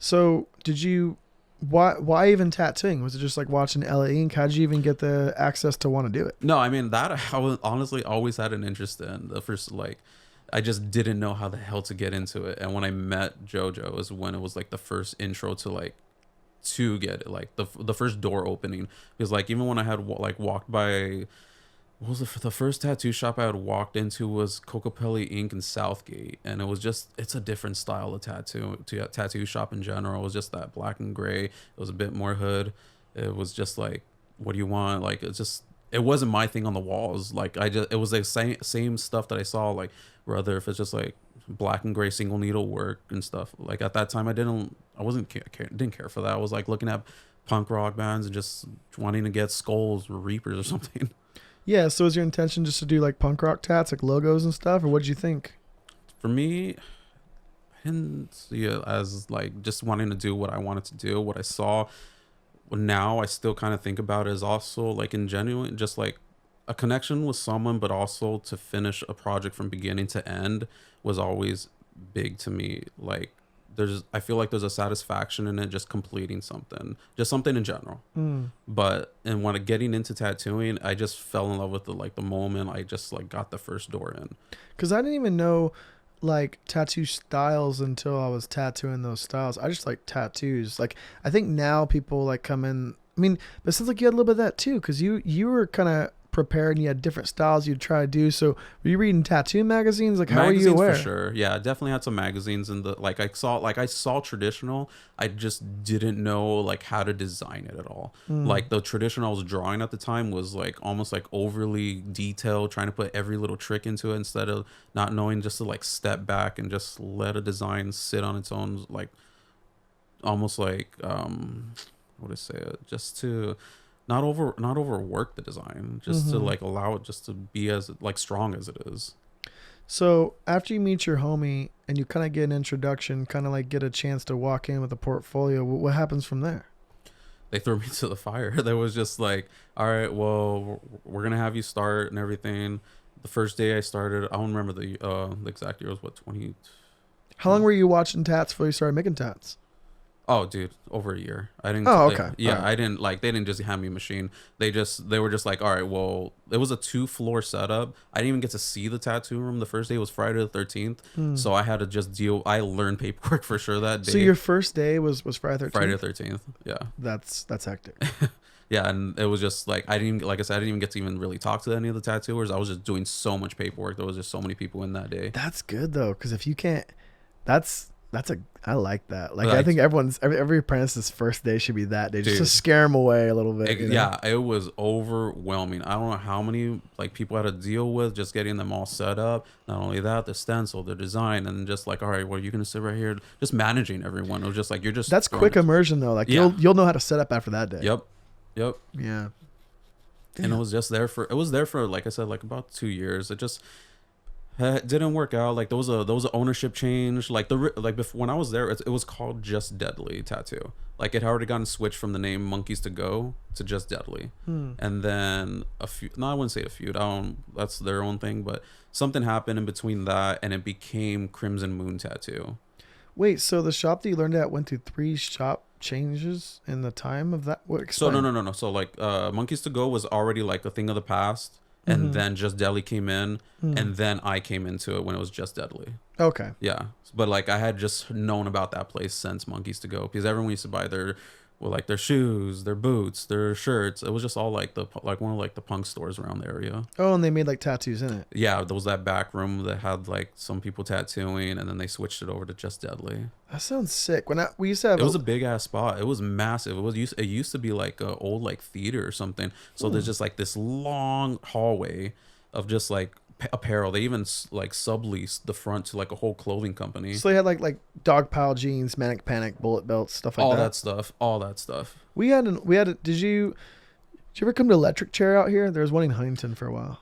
So why even tattooing? Was it just like watching LA Ink? How did you even get the access to want to do it? No, I mean that I was honestly always had an interest in. The first like I just didn't know how the hell to get into it. And when I met JoJo is when it was like the first intro to like to get it, like the first door opening. Because like even when I had like walked by, what was the first tattoo shop I had walked into was Cocopelli Ink in Southgate, and it was just, it's a different style of tattoo shop in general. It was just that black and gray. It was a bit more hood. It was just like, what do you want? Like it's just, it wasn't my thing on the walls. Like it was the same stuff that I saw. Like rather if it's just like black and gray single needle work and stuff. Like at that time, didn't care for that. I was like looking at punk rock bands and just wanting to get Skulls or Reapers or something. Yeah. So is your intention just to do like punk rock tats, like logos and stuff, or what did you think? For me, I didn't see it as like just wanting to do what I wanted to do. What I saw now, I still kind of think about it as also like in genuine, just like a connection with someone, but also to finish a project from beginning to end was always big to me. Like I feel like there's a satisfaction in it, just completing something, just something in general. But and when getting into tattooing, I just fell in love with the moment I just like got the first door in. Because I didn't even know like tattoo styles until I was tattooing those styles. I just like tattoos. Like I think now people like come in. I mean, but it sounds like you had a little bit of that too, because you were kind of prepared and you had different styles you'd try to do. So were you reading tattoo magazines? Like how were you aware? For sure. Yeah, I definitely had some magazines and I saw traditional. I just didn't know like how to design it at all. Like the traditional I was drawing at the time was like almost like overly detailed, trying to put every little trick into it instead of not knowing just to like step back and just let a design sit on its own, like almost like what to say it, just to not overwork the design, just to like allow it just to be as like strong as it is. So after you meet your homie and you kind of get an introduction, kind of like get a chance to walk in with a portfolio, what happens from there? They threw me to the fire. They was just like, all right, well, we're gonna have you start and everything. The first day I started, I don't remember the exact year. It was what, 20? How long were you watching tats before you started making tats? Oh, dude, over a year. I didn't. Oh, okay. Yeah, right. I didn't like. They didn't just hand me a machine. They were just like, all right, well, it was a 2-floor setup. I didn't even get to see the tattoo room. The first day was Friday the 13th, so I had to just deal. I learned paperwork for sure that day. So your first day was Friday 13th. Friday the 13th. Yeah. That's hectic. Yeah, and it was just like I didn't even get to even really talk to any of the tattooers. I was just doing so much paperwork. There was just so many people in that day. That's good though, because if you can't, I like that. Like I think every apprentice's first day should be that day, just to scare them away a little bit. Yeah, it was overwhelming. I don't know how many like people I had to deal with just getting them all set up. Not only that, the stencil, the design, and just like, all right, well, you're gonna sit right here, just managing everyone. It was just like you're just. That's quick immersion though. Like you'll know how to set up after that day. Yep. Yeah. And it was there for like I said, like about 2 years. It didn't work out. Like there was a ownership change. Like before, when I was there, it was called Just Deadly Tattoo. Like it had already gotten switched from the name Monkeys to Go to Just Deadly. And then I wouldn't say a feud. That's their own thing, but something happened in between that, and it became Crimson Moon Tattoo. Wait, so the shop that you learned at went through 3 shop changes in the time of that? So no. So like Monkeys to Go was already like a thing of the past. And then Just Deadly came in, and then I came into it when it was Just Deadly. Okay. Yeah, but like I had just known about that place since Monkeys to Go, because everyone used to buy their shoes, their boots, their shirts. It was just all like one of like the punk stores around the area. Oh, and they made like tattoos in it. Yeah, there was that back room that had like some people tattooing, and then they switched it over to Just Deadly. That sounds sick. We used to have. It was a big ass spot. It was massive. It used to be like a old like theater or something. So there's just like this long hallway of just like apparel. They even like subleased the front to like a whole clothing company. So they had like dog pile jeans, manic panic, bullet belts, stuff like all that stuff. We had. Did you ever come to Electric Chair out here? There was one in Huntington for a while.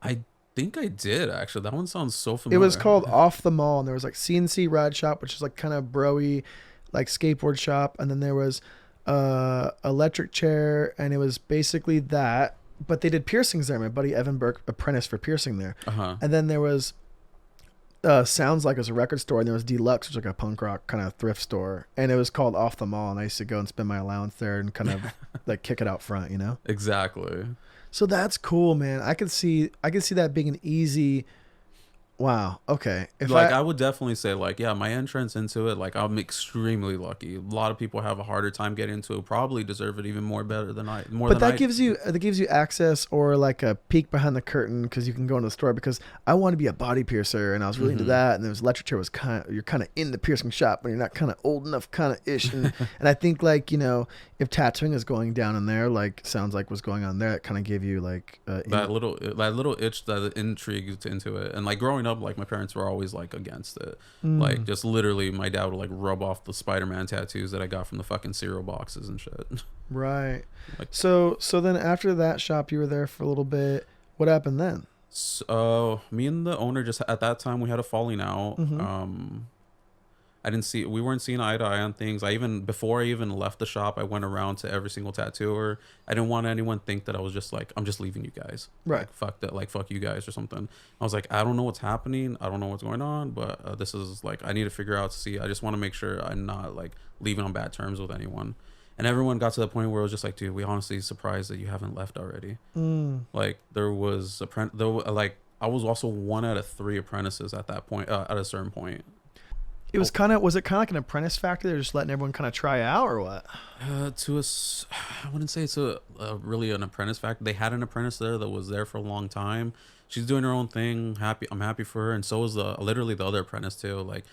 I think I did actually. That one sounds so familiar. It was called Off the Mall, and there was like CNC Ride Shop, which is like kind of broy, like skateboard shop, and then there was Electric Chair, and it was basically that. But they did piercings there. My buddy Evan Burke apprenticed for piercing there. And then there was Sounds Like it was a record store, and there was Deluxe, which was like a punk rock kind of thrift store, and it was called Off the Mall, and I used to go and spend my allowance there and kind of like kick it out front, you know. Exactly. So that's cool, man. I could see that being an easy. Wow. Okay. If Like I would definitely say like, yeah, my entrance into it, like I'm extremely lucky. A lot of people have a harder time getting into it, probably deserve it even more better than I more But than I that gives you access or like a peek behind the curtain because you can go into the store because I want to be a body piercer and I was really into that, and there was electric chair was you're kind of in the piercing shop but you're not kind of old enough kind of ish, and I think like, you know, if tattooing is going down in there, like Sounds Like was going on there, it kind of gave you like that little itch that intrigued into it. And like growing up, like my parents were always like against it. Like just literally my dad would like rub off the Spider-Man tattoos that I got from the fucking cereal boxes and shit. Right. Like, so then after that shop you were there for a little bit. What happened then? so me and the owner just at that time we had a falling out. We weren't seeing eye to eye on things. Before I even left the shop, I went around to every single tattooer. I didn't want anyone to think that I was just like, I'm just leaving you guys. Right. Like, fuck that. Like, fuck you guys or something. I was like, I don't know what's happening. I don't know what's going on, but this is like, I need to figure out to see. I just want to make sure I'm not like leaving on bad terms with anyone. And everyone got to the point where it was just like, dude, we honestly surprised that you haven't left already. Like there was I was also 1 out of 3 apprentices at that point, at a certain point. It was kind of like an apprentice factory? They're just letting everyone kind of try out, or what? I wouldn't say it's a really an apprentice factory. They had an apprentice there that was there for a long time. She's doing her own thing. I'm happy for her, and so is literally the other apprentice too. Like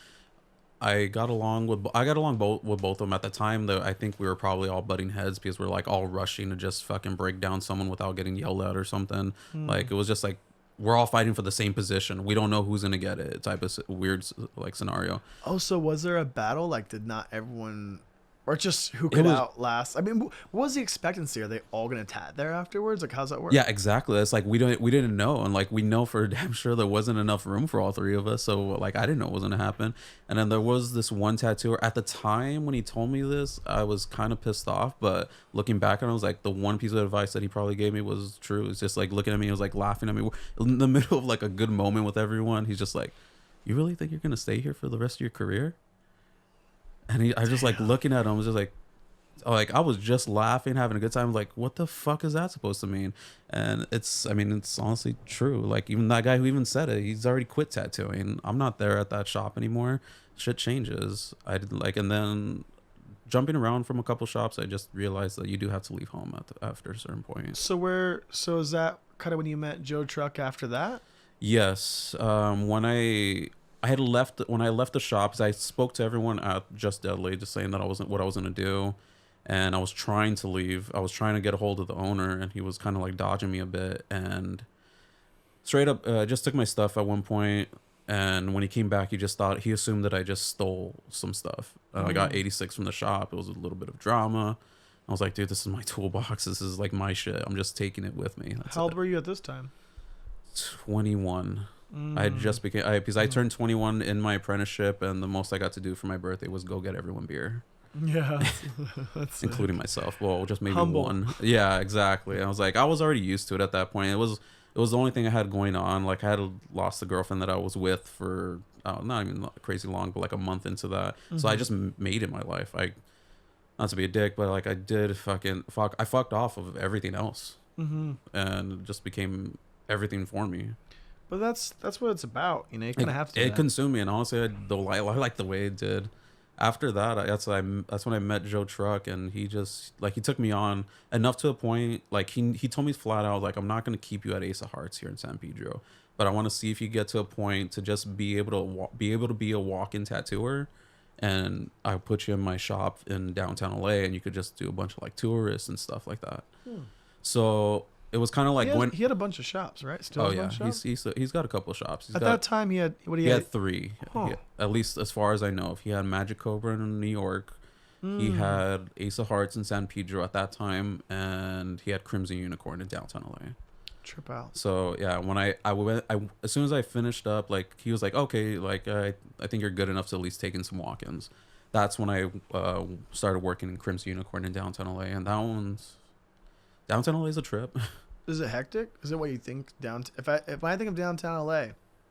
I got along with both of them at the time. Though I think we were probably all butting heads because we're like all rushing to just fucking break down someone without getting yelled at or something. Like it was just like, we're all fighting for the same position. We don't know who's gonna get it. Type of weird like scenario. Oh, so was there a battle? Like, did not everyone, or just who could outlast? I mean, what was the expectancy? Are they all gonna tat there afterwards? Like, how's that work? Yeah, exactly. It's like we didn't know, and like we know for damn sure there wasn't enough room for all 3 of us. So like I didn't know what was gonna happen. And then there was this one tattooer at the time when he told me this, I was kind of pissed off. But looking back on it, I was like, the one piece of advice that he probably gave me was true. It's just like looking at me, he was like laughing at me in the middle of like a good moment with everyone. He's just like, "You really think you're gonna stay here for the rest of your career?" And I was just like looking at him, I was just like I was just laughing, having a good time. Like, what the fuck is that supposed to mean? And it's honestly true. Like, even that guy who even said it, he's already quit tattooing. I'm not there at that shop anymore. Shit changes. And then jumping around from a couple shops, I just realized that you do have to leave home after a certain point. So is that kind of when you met Joe Truck after that? Yes. When I left the shops, I spoke to everyone at Just Deadly, just saying that I wasn't what I was gonna do. And I was trying to leave. I was trying to get a hold of the owner, and he was kind of like dodging me a bit. And straight up, just took my stuff at one point. And when he came back, he assumed that I just stole some stuff. I got 86 from the shop. It was a little bit of drama. I was like, dude, this is my toolbox. This is like my shit. I'm just taking it with me. How old were you at this time? 21. I had just because I turned 21 in my apprenticeship, and the most I got to do for my birthday was go get everyone beer. Yeah, that's including myself. Well, just maybe Humble. one. Yeah, exactly. I was like, I was already used to it at that point. It was the only thing I had going on. Like I had lost the girlfriend that I was with for not even crazy long, but like a month into that. So I just made it my life. Not to be a dick, but like I did I fucked off of everything else, and it just became everything for me. But that's what it's about, you know. You kind of have to. It consumed me, and honestly, I like the way it did. After that, that's when I met Joe Truck, and he just like he took me on enough to a point. Like he told me flat out, like, I'm not gonna keep you at Ace of Hearts here in San Pedro, but I want to see if you get to a point to just be able to be a walk-in tattooer, and I'll put you in my shop in downtown LA, and you could just do a bunch of like tourists and stuff like that. So it was kind of like he had a bunch of shops, right? Still, he's got a couple of shops. That time, he had he had 3, at least as far as I know. If he had Magic Cobra in New York, he had Ace of Hearts in San Pedro at that time, and he had Crimson Unicorn in downtown LA. Trip out. So yeah, when I as soon as I finished up, like he was like, okay, like I think you're good enough to at least take in some walk-ins. That's when I started working in Crimson Unicorn in downtown LA, and downtown LA is a trip. Is it hectic? Is it what you think if I think of downtown LA,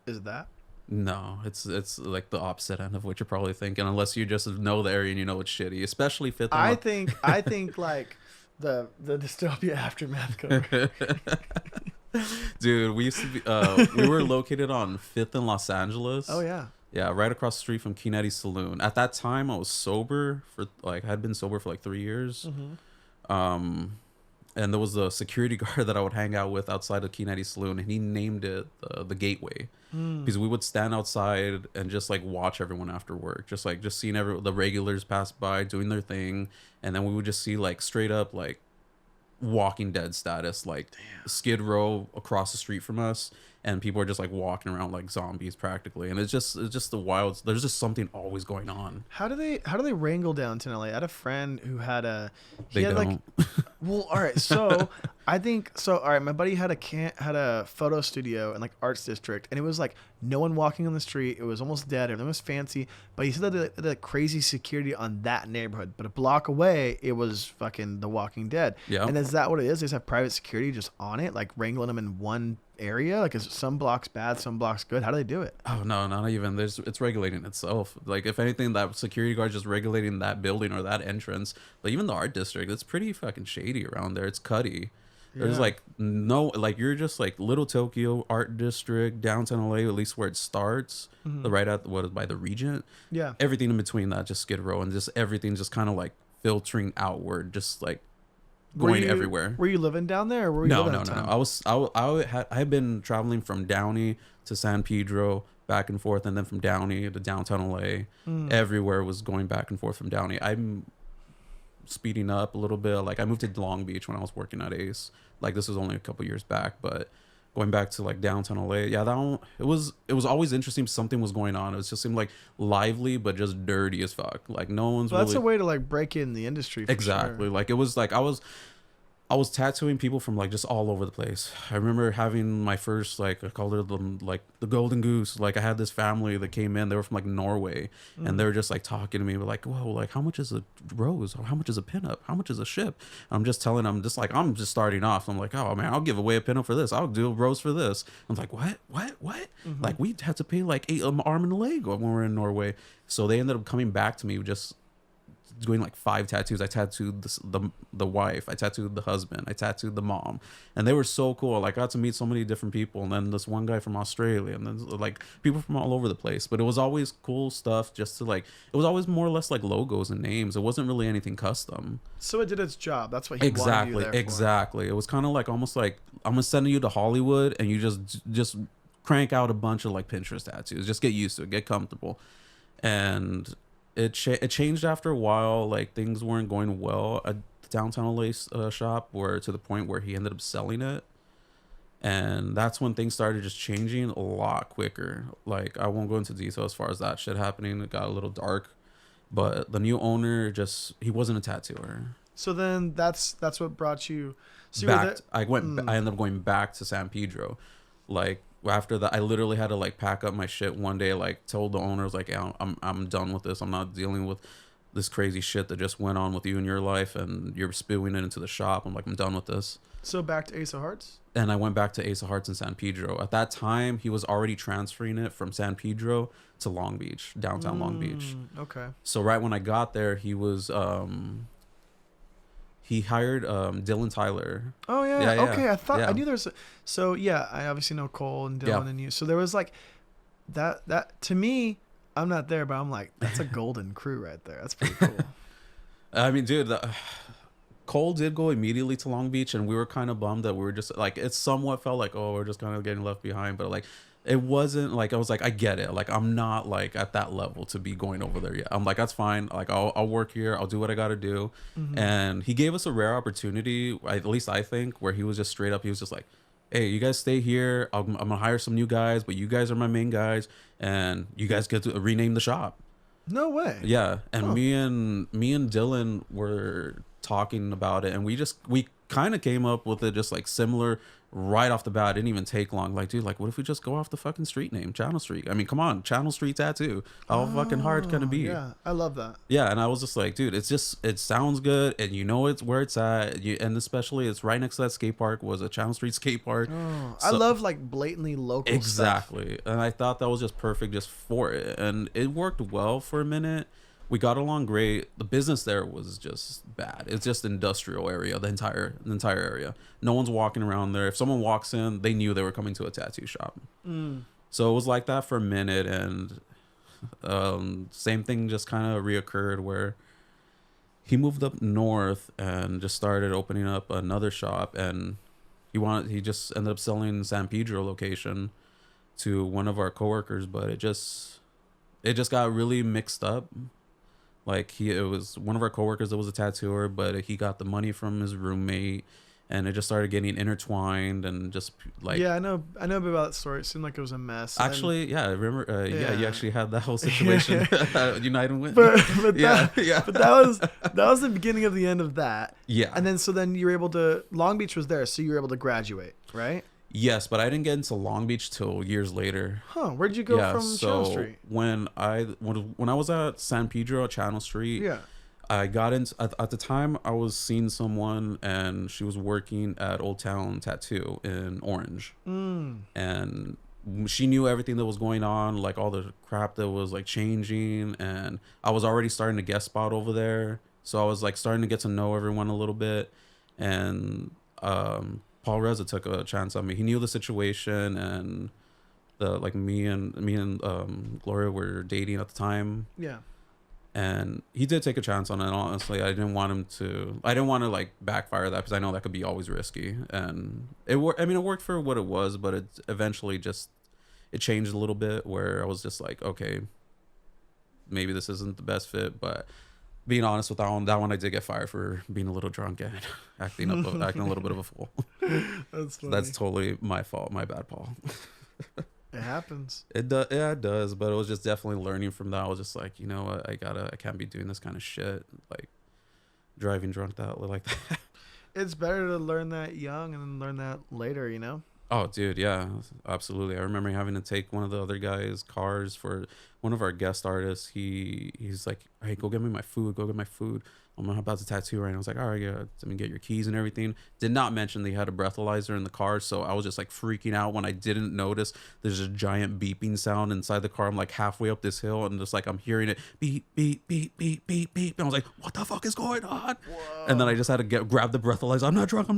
is it that? No, it's like the opposite end of what you're probably thinking, unless you just know the area and you know it's shitty, especially Fifth and I think like the dystopia aftermath cover. Dude, we used to be we were located on Fifth in Los Angeles. Oh yeah. Yeah, right across the street from Key Saloon. At that time, I was sober for like I had been sober for like 3 years. Um, and there was a security guard that I would hang out with outside of Key Saloon, and he named it the Gateway because we would stand outside and just like watch everyone after work, just seeing the regulars pass by doing their thing, and then we would just see like straight up like Walking Dead status, like Skid Row across the street from us, and people are just like walking around like zombies practically, and it's just the wild. There's just something always going on. How do they wrangle downtown LA? I had a friend who had They had don't. like well, all right, so I think so. All right, my buddy had a photo studio in like Arts District, and it was like no one walking on the street. It was almost dead. Everything was fancy, but he said that the crazy security on that neighborhood. But a block away, it was fucking The Walking Dead. Yeah. And is that what it is? They just have private security just on it, like wrangling them in one area. Like, is some blocks bad, some blocks good? How do they do it? Oh no, not even. It's regulating itself. Like if anything, that security guard just regulating that building or that entrance. But even the art district, it's pretty fucking shady around there. It's cutty. There's Yeah. like no, like you're just like Little Tokyo Art District, downtown LA, at least where it starts, the right at what is by the Regent. Yeah. Everything in between that, just Skid Row, and just everything just kind of like filtering outward, just like going everywhere. Were you living down there, or were you No, living no, no, downtown? no. I had been traveling from Downey to San Pedro back and forth, and then from Downey to downtown LA. Everywhere was going back and forth from Downey. I'm speeding up a little bit. Like I moved to Long Beach when I was working at Ace. Like this was only a couple years back, but going back to like downtown LA, yeah, that one, it was always interesting. Something was going on. It just seemed like lively, but just dirty as fuck. Like no one's Well, that's really a way to like break in the industry. For exactly. Sure. Like it was like I was tattooing people from like just all over the place. I remember having my first like I called it like the Golden Goose. Like I had this family that came in. They were from like Norway, and they were just like talking to me, like, "Whoa, like how much is a rose? Or how much is a pinup? How much is a ship?" I'm just telling them, just like I'm just starting off. I'm like, "Oh man, I'll give away a pinup for this. I'll do a rose for this." I'm like, "What? Like we had to pay like an arm and a leg when we were in Norway." So they ended up coming back to me just doing like 5 tattoos. I tattooed the wife, I tattooed the husband, I tattooed the mom, and they were so cool. Like I got to meet so many different people, and then this one guy from Australia, and then like people from all over the place. But it was always cool stuff. Just to like, it was always more or less like logos and names. It wasn't really anything custom. So it did its job. That's what he wanted you there for. Exactly. It was kind of like almost like I'm gonna send you to Hollywood, and you just crank out a bunch of like Pinterest tattoos. Just get used to it, get comfortable, and it changed after a while. Like things weren't going well at the downtown LA shop, where to the point where he ended up selling it, and that's when things started just changing a lot quicker. Like I won't go into detail as far as that shit happening. It got a little dark, but the new owner he wasn't a tattooer. So then that's what brought you. So Back, I ended up going back to San Pedro, like. After that, I literally had to like pack up my shit one day. Like told the owners like, yeah, I'm done with this. I'm not dealing with this crazy shit that just went on with you in your life, and you're spewing it into the shop. I'm like, I'm done with this. So back to Ace of Hearts. And I went back to Ace of Hearts in San Pedro. At that time, he was already transferring it from San Pedro to Long Beach, downtown Long Beach. Okay. So right when I got there, he was he hired Dylan Tyler. Oh yeah. Yeah, yeah. Okay, I thought Yeah. I knew there's. So yeah, I obviously know Cole and Dylan and you. So there was like that to me. I'm not there, but I'm like, that's a golden crew right there. That's pretty cool. I mean, dude, Cole did go immediately to Long Beach, and we were kind of bummed that we were just like, it somewhat felt like, oh, we're just kind of getting left behind, but like it wasn't like, I was like, I get it, like I'm not like at that level to be going over there yet. I'm like, that's fine, like I'll work here, I'll do what I gotta do. And he gave us a rare opportunity, at least I think, where he was just straight up, he was just like, hey, you guys stay here, I'm gonna hire some new guys, but you guys are my main guys, and you guys get to rename the shop. No way. Yeah, and me and Dylan were talking about it, and we kind of came up with it just like similar right off the bat, it didn't even take long. Like, dude, like, what if we just go off the fucking street name, Channel Street? I mean, come on, Channel Street Tattoo. How fucking hard can it be? Yeah, I love that. Yeah, and I was just like, dude, it sounds good, and you know it's where it's at, and especially it's right next to that skate park. Was a Channel Street skate park. Oh, So, I love like blatantly local stuff. exactly, and I thought that was just perfect just for it, and it worked well for a minute. We got along great. The business there was just bad. It's just industrial area, the entire area. No one's walking around there. If someone walks in, they knew they were coming to a tattoo shop. So it was like that for a minute, and same thing just kind of reoccurred where he moved up north and just started opening up another shop, and he just ended up selling San Pedro location to one of our coworkers, but it just got really mixed up. Like it was one of our coworkers that was a tattooer, but he got the money from his roommate, and it just started getting intertwined and just like. Yeah, I know a bit about that story. It seemed like it was a mess. Actually, yeah, I remember. Yeah, you actually had that whole situation. United went. But yeah, But that was the beginning of the end of that. Yeah. And then you were able to. Long Beach was there, so you were able to graduate, right? Yes, but I didn't get into Long Beach till years later. Huh? Where did you go from Channel Street? When I was at San Pedro at Channel Street, Yeah. I got into at the time I was seeing someone, and she was working at Oldtown Tattoo in Orange, and she knew everything that was going on, like all the crap that was like changing, and I was already starting to guest spot over there, so I was like starting to get to know everyone a little bit, and Paul Reza took a chance on me. He knew the situation, and me and Gloria were dating at the time. Yeah. And he did take a chance on it. Honestly, I didn't want to like backfire that, because I know that could be always risky. And it worked. I mean, it worked for what it was, but it eventually it changed a little bit, where I was just like, okay, maybe this isn't the best fit. But being honest with that one I did get fired for being a little drunk and acting a little bit of a fool. That's funny. That's totally my fault. My bad, Paul. It happens. It does. Yeah, it does. But it was just definitely learning from that. I was just like, you know what? I can't be doing this kind of shit. Like driving drunk like that. It's better to learn that young and then learn that later, you know? Oh, dude. Yeah, absolutely. I remember having to take one of the other guys' cars for one of our guest artists. He's like, hey, go get me my food. Go get my food. I'm about to tattoo right now. I was like, all right, yeah, let me get your keys and everything. Did not mention they had a breathalyzer in the car, so I was just like freaking out when I didn't notice there's a giant beeping sound inside the car. I'm like halfway up this hill, and just like I'm hearing it beep, beep, beep, beep, beep, beep. And I was like, what the fuck is going on? Whoa. And then I just had to grab the breathalyzer. I'm not drunk.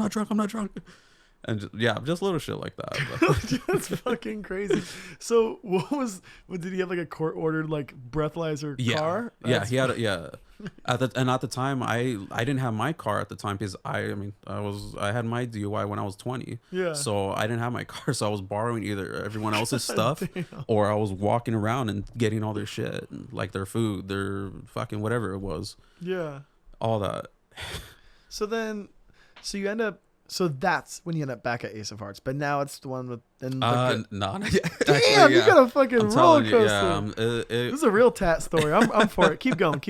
And just little shit like that. That's fucking crazy. So what did he have like a court ordered like breathalyzer car? Yeah, he had At the time I didn't have my car at the time, because I had my DUI when I was 20. Yeah. So I didn't have my car, so I was borrowing either everyone else's stuff or I was walking around and getting all their shit, like their food, their fucking whatever it was. Yeah. All that. So you end up. So that's when you end up back at Ace of Hearts, but now it's the one with. No. Damn, Actually, you got a fucking roller coaster. This is a real tat story. I'm for it. Keep going.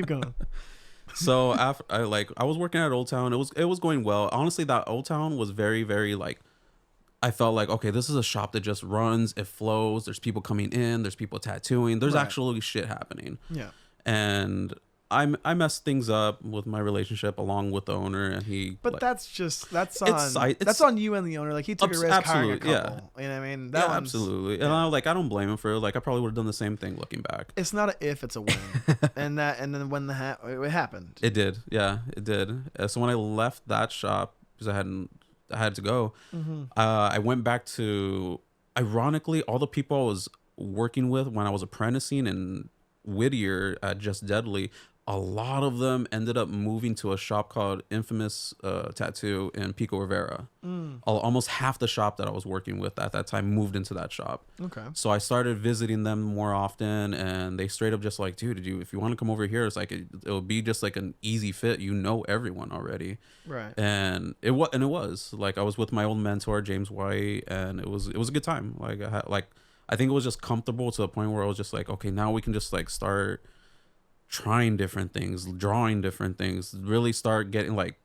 So after I was working at Oldtown, it was going well. Honestly, that Oldtown was very, very like, I felt like, okay, this is a shop that just runs, it flows. There's people coming in, there's people tattooing, there's actually shit happening. Yeah. And I messed things up with my relationship along with the owner, and he. But that's on you and the owner. Like he took a risk hiring a couple. Yeah. You know what I mean? Absolutely. And I don't blame him for it. Like I probably would have done the same thing looking back. It's not a if, it's a when. and then when it happened. It did. Yeah, it did. So when I left that shop, because I had to go, I went back to, ironically, all the people I was working with when I was apprenticing in Whittier at Just Deadly. A lot of them ended up moving to a shop called Infamous Tattoo in Pico Rivera. Almost half the shop that I was working with at that time moved into that shop. Okay. So I started visiting them more often, and they straight up just like, dude, if you want to come over here, it's like it'll be just like an easy fit. You know everyone already. Right. And it was like I was with my old mentor James White, and it was a good time. I think it was just comfortable to the point where I was just like, okay, now we can just like start trying different things, drawing different things, really start getting like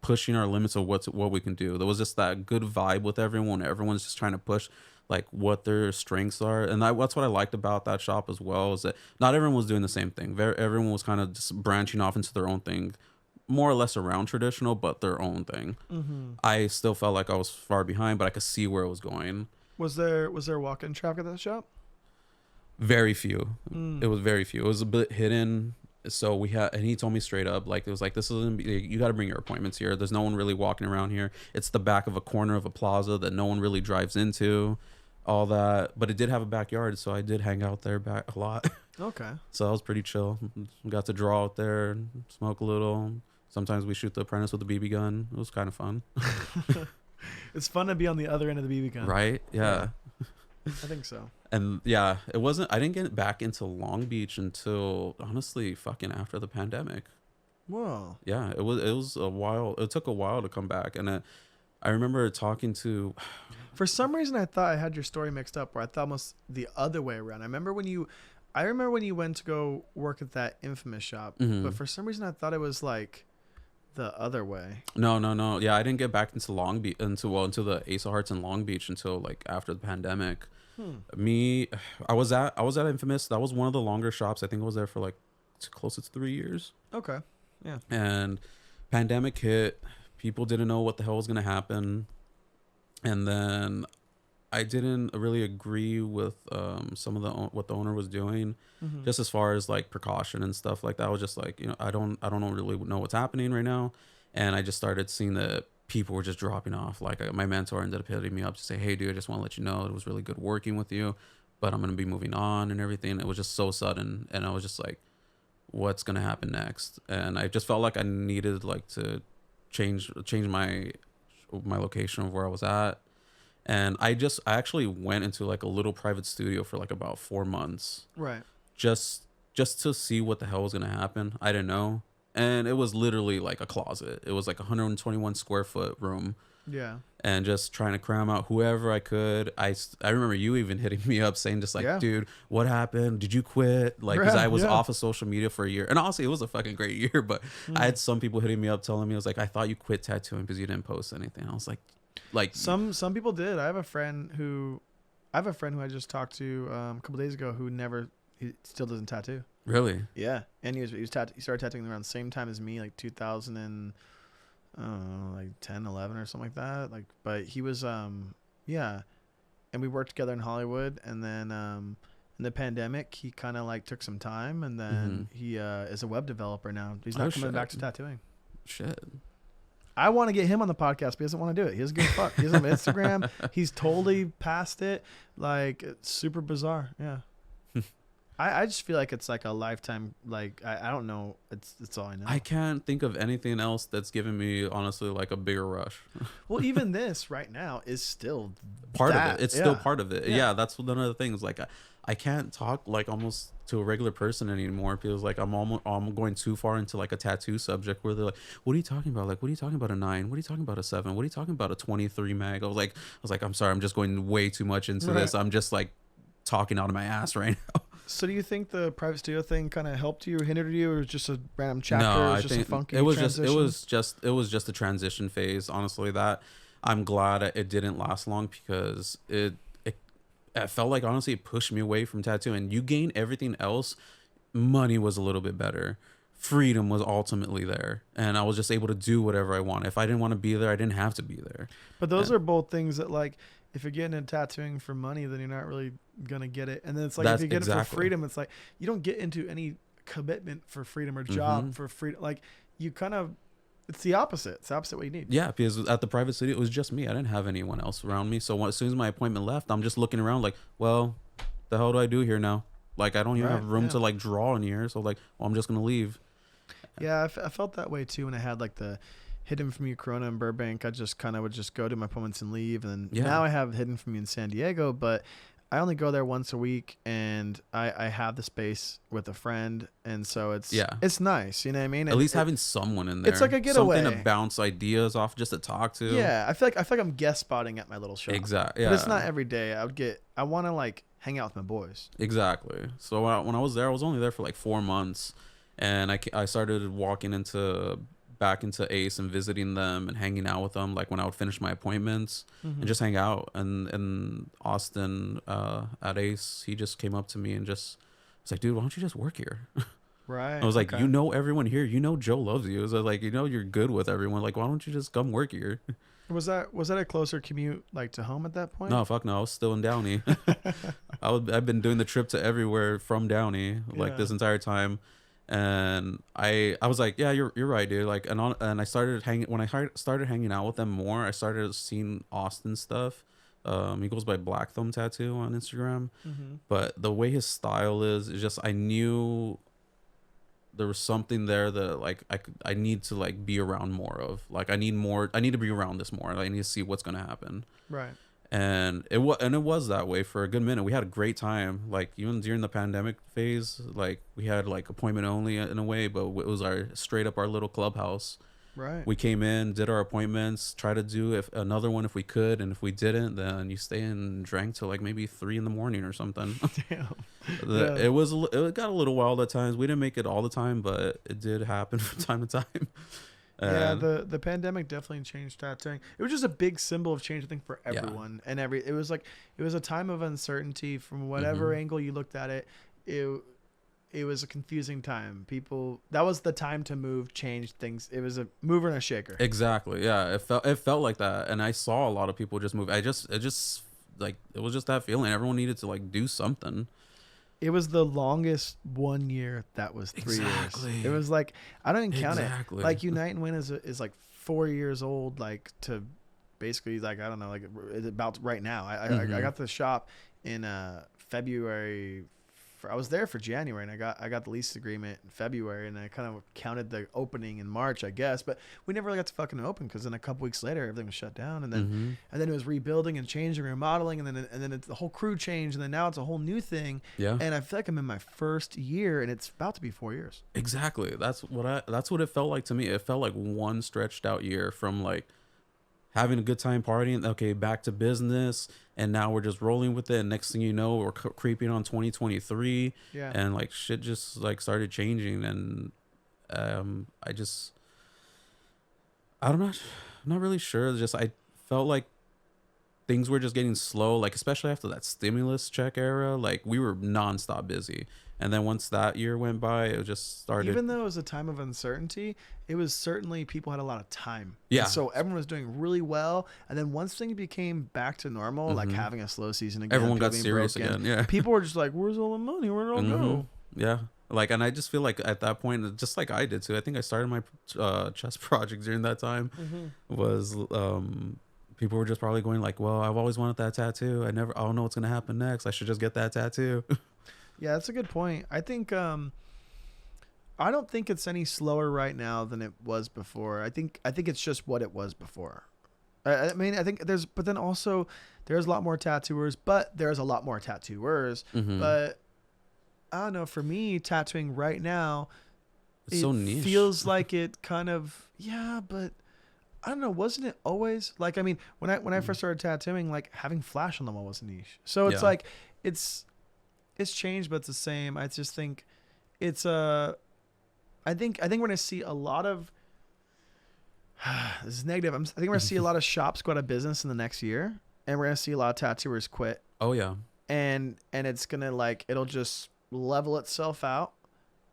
pushing our limits of what we can do. There was just that good vibe with everyone. Everyone's just trying to push like what their strengths are, and that's what I liked about that shop as well, is that not everyone was doing the same thing. Everyone was kind of just branching off into their own thing, more or less around traditional, but their own thing. I still felt like I was far behind, but I could see where it was going. Was there walk-in traffic at that shop? Very few. It was very few. It was a bit hidden. So and he told me straight up, like, it was like, this isn't, you got to bring your appointments here. There's no one really walking around here. It's the back of a corner of a plaza that no one really drives into, all that. But it did have a backyard, so I did hang out there back a lot. Okay. So that was pretty chill. Got to draw out there, smoke a little. Sometimes we shoot the apprentice with a BB gun. It was kind of fun. It's fun to be on the other end of the BB gun. Right? Yeah. I think so. And yeah, I didn't get back into Long Beach until honestly fucking after the pandemic. Whoa. Yeah, it was a while. It took a while to come back. And I remember talking to, for some reason I thought I had your story mixed up, where I thought almost the other way around. I remember when you went to go work at that infamous shop, but for some reason I thought it was like the other way. No. Yeah, I didn't get back into Long Beach into the Ace of Hearts in Long Beach until like after the pandemic. I was at Infamous. That was one of the longer shops. I think I was there for like close to 3 years. Okay. Yeah. And pandemic hit. People didn't know what the hell was going to happen. And then I didn't really agree with some of what the owner was doing, just as far as like precaution and stuff like that. I was just like, I don't really know what's happening right now. And I just started seeing that people were just dropping off. Like my mentor ended up hitting me up to say, hey dude, I just want to let you know it was really good working with you, but I'm going to be moving on and everything. It was just so sudden. And I was just like, what's going to happen next? And I just felt like I needed like to change my location of where I was at. And I actually went into like a little private studio for like about 4 months. Right. Just to see what the hell was going to happen. I didn't know. And it was literally like a closet. It was like a 121 square foot room. Yeah. And just trying to cram out whoever I could. I remember you even hitting me up saying just like, dude, what happened? Did you quit? Like, because I was off of social media for a year. And honestly, it was a fucking great year. But I had some people hitting me up telling me, I was like, I thought you quit tattooing because you didn't post anything. I was like some people did. I have a friend who I just talked to a couple days ago who he still doesn't tattoo. Really? Yeah. And he started tattooing around the same time as me, like 2000 and like 10, 11 or something like that. Like, but he was yeah. And we worked together in Hollywood, and then in the pandemic he kind of like took some time, and then he is a web developer now. He's not coming back to tattooing. Shit. I want to get him on the podcast, but he doesn't want to do it. He doesn't give a fuck. He doesn't have Instagram. He's totally past it. Like, it's super bizarre. Yeah. I just feel like it's like a lifetime. Like, I don't know. It's all I know. I can't think of anything else that's given me, honestly, like a bigger rush. Well, even this right now is still part of it. It's still part of it. Yeah. Yeah, that's one of the things. Like, I can't talk like almost to a regular person anymore. It feels like I'm going too far into like a tattoo subject where they're like, what are you talking about? Like, what are you talking about a 9? What are you talking about a 7? What are you talking about a 23 mag? I was like, I'm sorry, I'm just going way too much into this. I'm just like talking out of my ass right now. So do you think the private studio thing kind of helped you or hindered you, or was just a random chapter? No, I think it was just a transition phase. Honestly, that I'm glad it didn't last long, because it felt like, honestly, it pushed me away from tattooing. You gain everything else. Money was a little bit better. Freedom was ultimately there, and I was just able to do whatever I want. If I didn't want to be there, I didn't have to be there. But those are both things that, like, if you're getting into tattooing for money, then you're not really gonna get it. And then it's like, if you get it for freedom, it's like you don't get into any commitment for freedom or job for freedom. Like, you kind of, it's the opposite. It's the opposite what you need. Yeah, because at the private studio, it was just me. I didn't have anyone else around me. So as soon as my appointment left, I'm just looking around like, well, the hell do I do here now? Like, I don't even have room to like draw in here. So like, well, I'm just gonna leave. Yeah, I felt that way too when I had like the Hidden From You Corona in Burbank. I just kind of would just go to my appointments and leave. And now I have Hidden From You in San Diego, but I only go there once a week, and I have the space with a friend, and so it's nice, you know what I mean? At least having someone in there. It's like a getaway. Something to bounce ideas off, just to talk to. Yeah, I feel like I'm guest spotting at my little shop. Exactly. Yeah. But it's not every day. I want to like hang out with my boys. Exactly. So when I was there, I was only there for like 4 months, and I started walking into back into Ace and visiting them and hanging out with them, like when I would finish my appointments and just hang out. And Austin at Ace, he just came up to me and just was like, dude, why don't you just work here? Right. I was like, okay. you know everyone here. You know Joe loves you. So like, you know you're good with everyone. Like, why don't you just come work here? Was that a closer commute like to home at that point? No, fuck no. I was still in Downey. I've been doing the trip to everywhere from Downey like this entire time. And I was like, yeah, you're right, dude. Like, and I started hanging when I started hanging out with them more. I started seeing Austin stuff. He goes by Black Thumb Tattoo on Instagram. But the way his style is just I knew there was something there that like I need to like be around more of. Like I need to be around this more. I need to see what's gonna happen. Right. And it was that way for a good minute. We had a great time. Like even during the pandemic phase, like we had like appointment only in a way, but it was our little clubhouse. Right. We came in, did our appointments, try to do another one if we could, and if we didn't, then you stay and drank till like maybe 3 a.m. or something. Damn. It got a little wild at times. We didn't make it all the time, but it did happen from time to time. Yeah, the pandemic definitely changed tattooing. It was just a big symbol of change, I think, for everyone. And it was a time of uncertainty from whatever angle you looked at it. It was a confusing time. That was the time to move, change things. It was a mover and a shaker. Exactly. Yeah, it felt like that, and I saw a lot of people just move. It was just that feeling. Everyone needed to like do something. It was the longest 1 year that was 3 years. It was like I don't even count it. Like Unite and Win is like 4 years old. Like to basically like I don't know like it's about right now. I got the shop in February. I was there for January, and I got the lease agreement in February, and I kind of counted the opening in March, I guess. But we never really got to fucking open because then a couple weeks later, everything was shut down, and then it was rebuilding and changing, remodeling, and then the whole crew changed, and then now it's a whole new thing. Yeah. And I feel like I'm in my first year, and it's about to be 4 years. Exactly. That's what it felt like to me. It felt like one stretched out year from like having a good time partying, okay, back to business, and now we're just rolling with it. And next thing you know, we're creeping on 2023, and like shit just like started changing, and I'm not really sure. Just I felt like things were just getting slow, like especially after that stimulus check era. Like we were nonstop busy, and then once that year went by, it just started. Even though it was a time of uncertainty, it was certainly people had a lot of time. Yeah. And so everyone was doing really well, and then once things became back to normal, like having a slow season again, everyone got serious again. Yeah. People were just like, "Where's all the money? Where'd it all go?" Yeah. Like, and I just feel like at that point, just like I did too. I think I started my chess project during that time. Was people were just probably going like, well, I've always wanted that tattoo. I don't know what's going to happen next. I should just get that tattoo. Yeah, that's a good point. I think, I don't think it's any slower right now than it was before. I think it's just what it was before. I mean, I think but then also there's a lot more tattooers, but there's a lot more tattooers. But I don't know, for me, tattooing right now, it's so niche. Feels like it kind of, but I don't know. Wasn't it always like? I mean, when I first started tattooing, like having flash on the wall was a niche. So it's like it's changed, but it's the same. I just think it's I think we're gonna see a lot of this is negative. I think we're gonna see a lot of shops go out of business in the next year, and we're gonna see a lot of tattooers quit. Oh yeah. And it's gonna it'll just level itself out,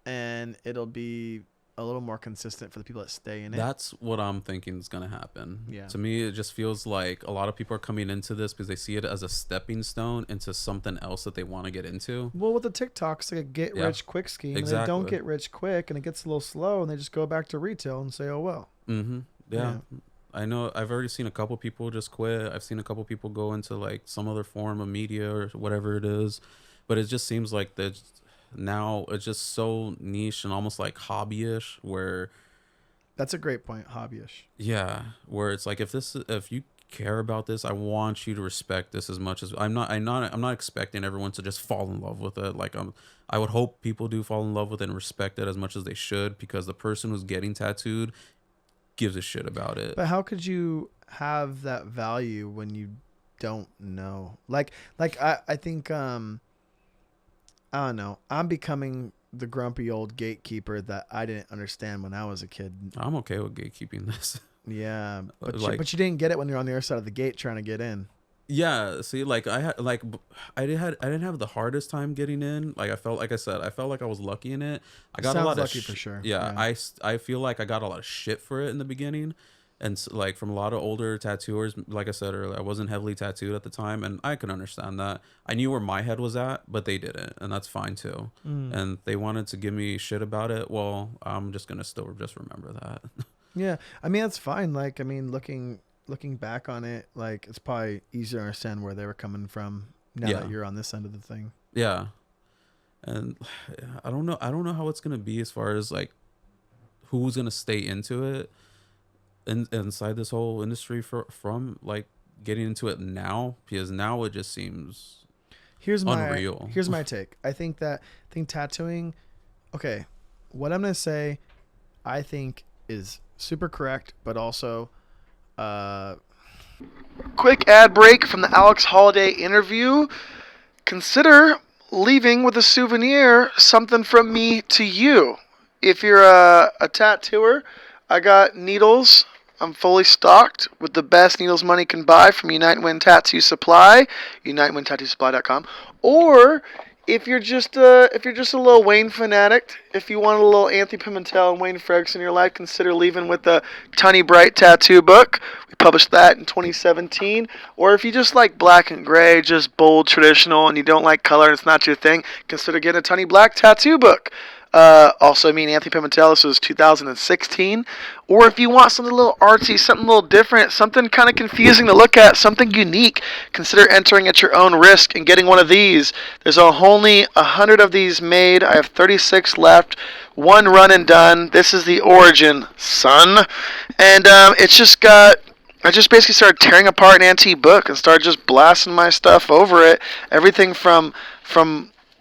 and it'll be a little more consistent for the people that stay in it. That's what I'm thinking is going to happen. Yeah. To me, it just feels like a lot of people are coming into this because they see it as a stepping stone into something else that they want to get into. Well, with the TikToks, it's like a get rich quick scheme. Exactly. And they don't get rich quick, and it gets a little slow, and they just go back to retail and say, oh, well. Yeah. I know I've already seen a couple people just quit. I've seen a couple people go into like some other form of media or whatever it is. But it just seems like now it's just so niche and almost like hobbyish, where that's a great point. Hobbyish. Yeah. Where it's like, if you care about this, I want you to respect this as much as I'm not expecting everyone to just fall in love with it. Like I would hope people do fall in love with it and respect it as much as they should, because the person who's getting tattooed gives a shit about it. But how could you have that value when you don't know? Like I think I don't know. I'm becoming the grumpy old gatekeeper that I didn't understand when I was a kid. I'm okay with gatekeeping this. Yeah, but Like, but you didn't get it when you're on the other side of the gate trying to get in. yeah, see, like I didn't have the hardest time getting in. Like I said, I felt like I was lucky in it. I got a Sounds lot of lucky for sure. yeah, Yeah. I feel like I got a lot of shit for it in the beginning, and like from a lot of older tattooers. Like I said earlier, I wasn't heavily tattooed at the time, and I could understand that. I knew where my head was at, but they didn't, and that's fine too. Mm. And they wanted to give me shit about it. Well, I'm just gonna still just remember that. Yeah, I mean that's fine. Like, I mean, looking back on it, like it's probably easier to understand where they were coming from now Yeah. that you're on this end of the thing. Yeah. And I don't know how it's gonna be as far as like who's gonna stay into it inside this whole industry from like getting into it now, because now it just seems unreal. Here's my take. I think tattooing. Okay, what I'm gonna say, I think is super correct, but also, quick ad break from the Alex Holiday interview. Consider leaving with a souvenir, something from me to you. If you're a tattooer, I got needles. I'm fully stocked with the best needles money can buy from Unite Win Tattoo Supply, UniteWinTattooSupply.com. Or if you're just a little Wayne fanatic, if you want a little Anthony Pimentel and Wayne Fredrickson in your life, consider leaving with the Tiny Bright Tattoo Book. We published that in 2017. Or if you just like black and gray, just bold, traditional, and you don't like color and it's not your thing, consider getting a Tiny Black Tattoo Book. Also, me and Anthony Pimentel, this was 2016. Or if you want something a little artsy, something a little different, something kind of confusing to look at, something unique, consider entering at your own risk and getting one of these. There's only 100 of these made. I have 36 left. One run and done. This is the origin, son. And it's just got... I just basically started tearing apart an antique book and started just blasting my stuff over it. Everything from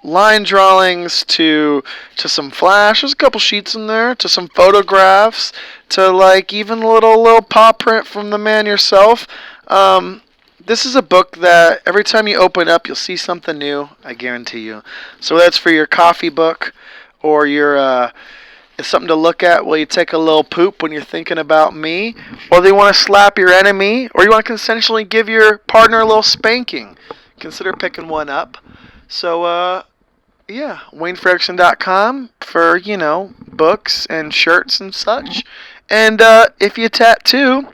line drawings to some flash. There's a couple sheets in there, to some photographs, to like even a little paw print from the man yourself. This is a book that every time you open up, you'll see something new. I guarantee you. So that's for your coffee book, or your it's something to look at while you take a little poop when you're thinking about me, or you want to slap your enemy, or you want to consensually give your partner a little spanking. Consider picking one up. So, yeah, WayneFredrickson.com for, books and shirts and such. And if you tattoo,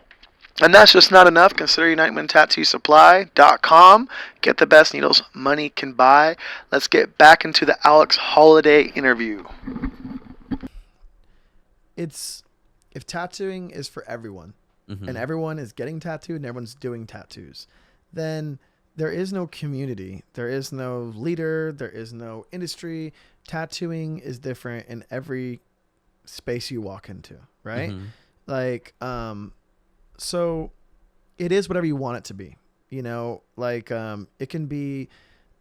and that's just not enough, consider UniteWinTattooSupply.com. Get the best needles money can buy. Let's get back into the Alex Holiday interview. If tattooing is for everyone, Mm-hmm. and everyone is getting tattooed and everyone's doing tattoos, then there is no community. There is no leader. There is no industry. Tattooing is different in every space you walk into, right? Mm-hmm. Like, so it is whatever you want it to be, like, it can be,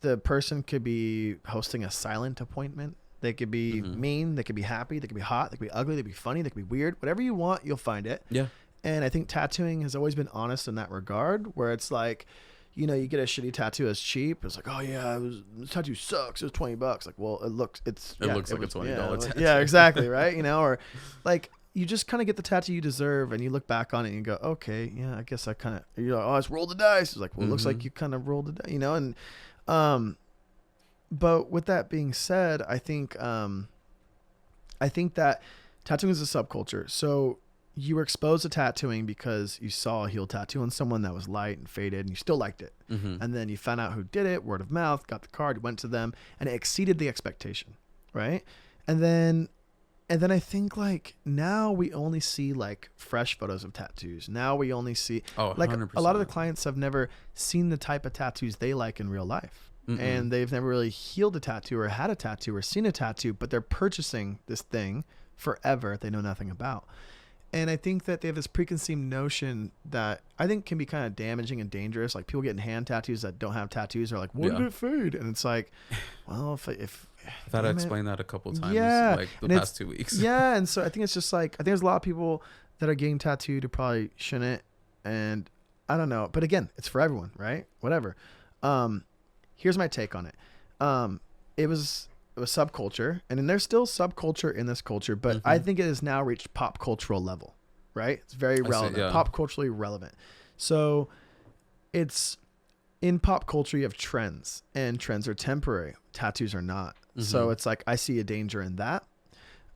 the person could be hosting a silent appointment. They could be mean. They could be happy. They could be hot. They could be ugly. They could be funny. They could be weird. Whatever you want, you'll find it. Yeah. And I think tattooing has always been honest in that regard, where it's like, you get a shitty tattoo as cheap. It's like, oh yeah, this tattoo sucks. It was $20. Like, well, it looks like a $20 tattoo. Yeah, exactly, right. Or like, you just kind of get the tattoo you deserve, and you look back on it and you go, okay, yeah, I guess I kind of, you're like, oh, I just rolled the dice. It's like, well, it looks like you kind of rolled the dice, and but with that being said, I think that tattooing is a subculture. So you were exposed to tattooing because you saw a heel tattoo on someone that was light and faded, and you still liked it. Mm-hmm. And then you found out who did it, word of mouth, got the card, went to them, and it exceeded the expectation, right? And then I think like now we only see like fresh photos of tattoos. Now we only see like 100%. a lot of the clients have never seen the type of tattoos they like in real life. Mm-mm. And they've never really healed a tattoo or had a tattoo or seen a tattoo, but they're purchasing this thing forever they know nothing about. And I think that they have this preconceived notion that I think can be kind of damaging and dangerous. Like people getting hand tattoos that don't have tattoos are like, when did it fade? And it's like, well, if I've had to explain that a couple times, like the and past 2 weeks. Yeah, and so I think it's just like, I think there's a lot of people that are getting tattooed who probably shouldn't, and I don't know. But again, it's for everyone, right? Whatever. Here's my take on it. It was a subculture, and then there's still subculture in this culture, but I think it has now reached pop cultural level, right? It's very relevant, yeah. pop culturally relevant. So it's in pop culture, you have trends, and trends are temporary. Tattoos are not. So it's like, I see a danger in that.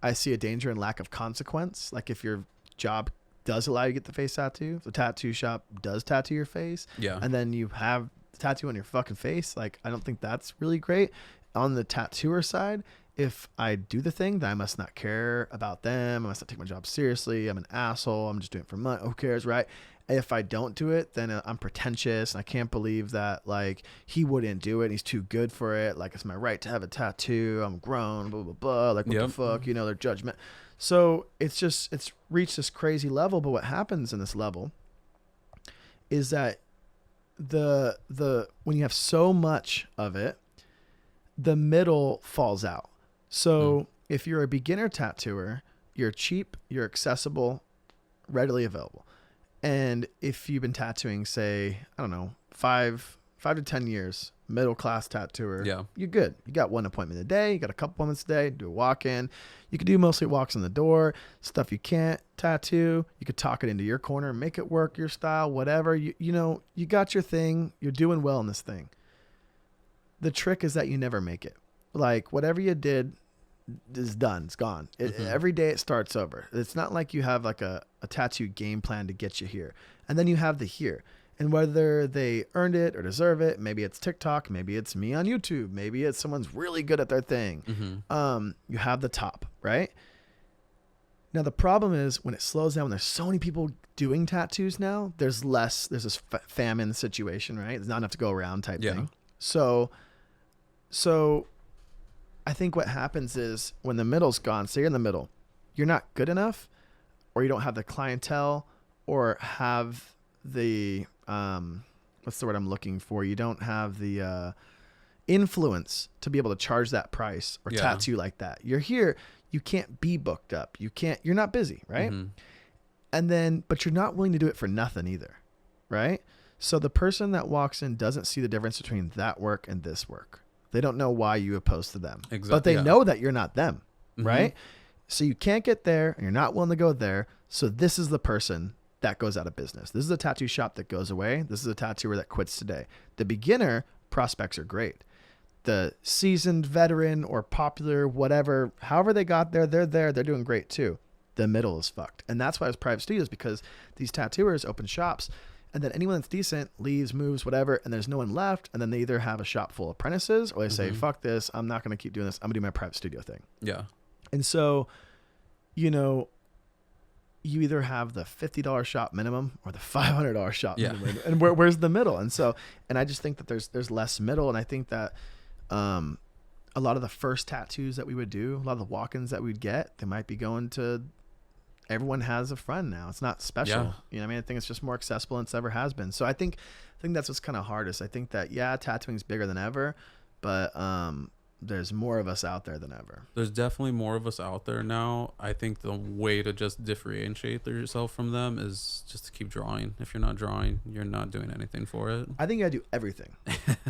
I see a danger in lack of consequence. Like if your job does allow you to get the face tattoo, the tattoo shop does tattoo your face, and then you have the tattoo on your fucking face. Like, I don't think that's really great. On the tattooer side, if I do the thing, then I must not care about them. I must not take my job seriously. I'm an asshole. I'm just doing it for money. Who cares, right? If I don't do it, then I'm pretentious, and I can't believe that like he wouldn't do it. He's too good for it. Like, it's my right to have a tattoo. I'm grown, blah, blah, blah. Like, what the fuck, their judgment. So it's reached this crazy level. But what happens in this level is that when you have so much of it, the middle falls out. So if you're a beginner tattooer, you're cheap, you're accessible, readily available. And if you've been tattooing, say, I don't know, 5 to 10 years, middle class tattooer, you're good. You got one appointment a day. You got a couple appointments a day. Do a walk-in. You could do mostly walks in the door, stuff you can't tattoo. You could talk it into your corner, make it work your style, whatever. You got your thing. You're doing well in this thing. The trick is that you never make it. Like, whatever you did is done. It's gone. Every day it starts over. It's not like you have like a tattoo game plan to get you here. And then you have the here. And whether they earned it or deserve it, maybe it's TikTok, maybe it's me on YouTube, maybe it's someone's really good at their thing. You have the top, right? Now the problem is when it slows down, when there's so many people doing tattoos now, there's this famine situation, right? There's not enough to go around type thing. So I think what happens is when the middle's gone, say you're in the middle, you're not good enough, or you don't have the clientele, or have the, what's the word I'm looking for? You don't have the influence to be able to charge that price or tattoo like that. You're here, you can't be booked up. You're not busy, right? But you're not willing to do it for nothing either, right? So the person that walks in doesn't see the difference between that work and this work. They don't know why you opposed to them, but they know that you're not them, right? So you can't get there, and you're not willing to go there. So this is the person that goes out of business. This is a tattoo shop that goes away. This is a tattooer that quits today. The beginner prospects are great. The seasoned veteran or popular, whatever, however they got there, they're doing great too. The middle is fucked. And that's why it's private studios, because these tattooers open shops, and then anyone that's decent leaves, moves, whatever, and there's no one left. And then they either have a shop full of apprentices, or they say, fuck this, I'm not going to keep doing this. I'm going to do my private studio thing. Yeah. And so, you either have the $50 shop minimum or the $500 shop minimum. And where's the middle? And so, and I just think that there's less middle. And I think that a lot of the first tattoos that we would do, a lot of the walk-ins that we'd get, they might be going to, everyone has a friend now. It's not special. You know what I mean? I think it's just more accessible than it's ever has been. So I think that's what's kind of hardest. I think that, tattooing's bigger than ever, but there's more of us out there than ever. There's definitely more of us out there now. I think the way to just differentiate yourself from them is just to keep drawing. If you're not drawing, you're not doing anything for it. I think you gotta do everything.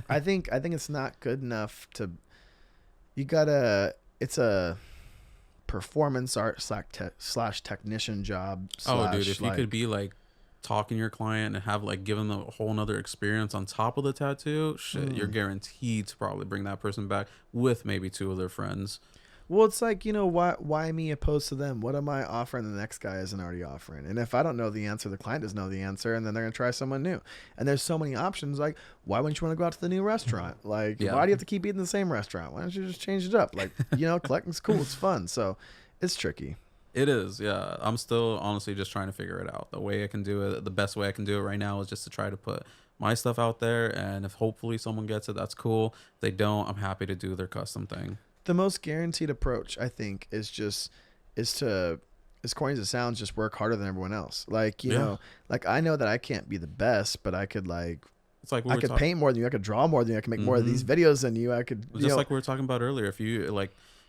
I think it's not good enough to, it's a performance art slash technician job. Dude, if you could be like talking to your client and have like given them a whole nother experience on top of the tattoo, you're guaranteed to probably bring that person back with maybe 2 of their friends. Well, it's like, why me opposed to them? What am I offering the next guy isn't already offering? And if I don't know the answer, the client doesn't know the answer, and then they're going to try someone new. And there's so many options. Like, why wouldn't you want to go out to the new restaurant? Like, why do you have to keep eating the same restaurant? Why don't you just change it up? Like, collecting's cool. It's fun. So it's tricky. It is. Yeah. I'm still honestly just trying to figure it out. The way I can do it, the best way I can do it right now is just to try to put my stuff out there. And if hopefully someone gets it, that's cool. If they don't, I'm happy to do their custom thing. The most guaranteed approach, I think, is to, as corny as it sounds, just work harder than everyone else. Like, like I know that I can't be the best, but I could it's like I could paint more than you. I could draw more than you. I could make more of these videos than you. I could just like we were talking about earlier.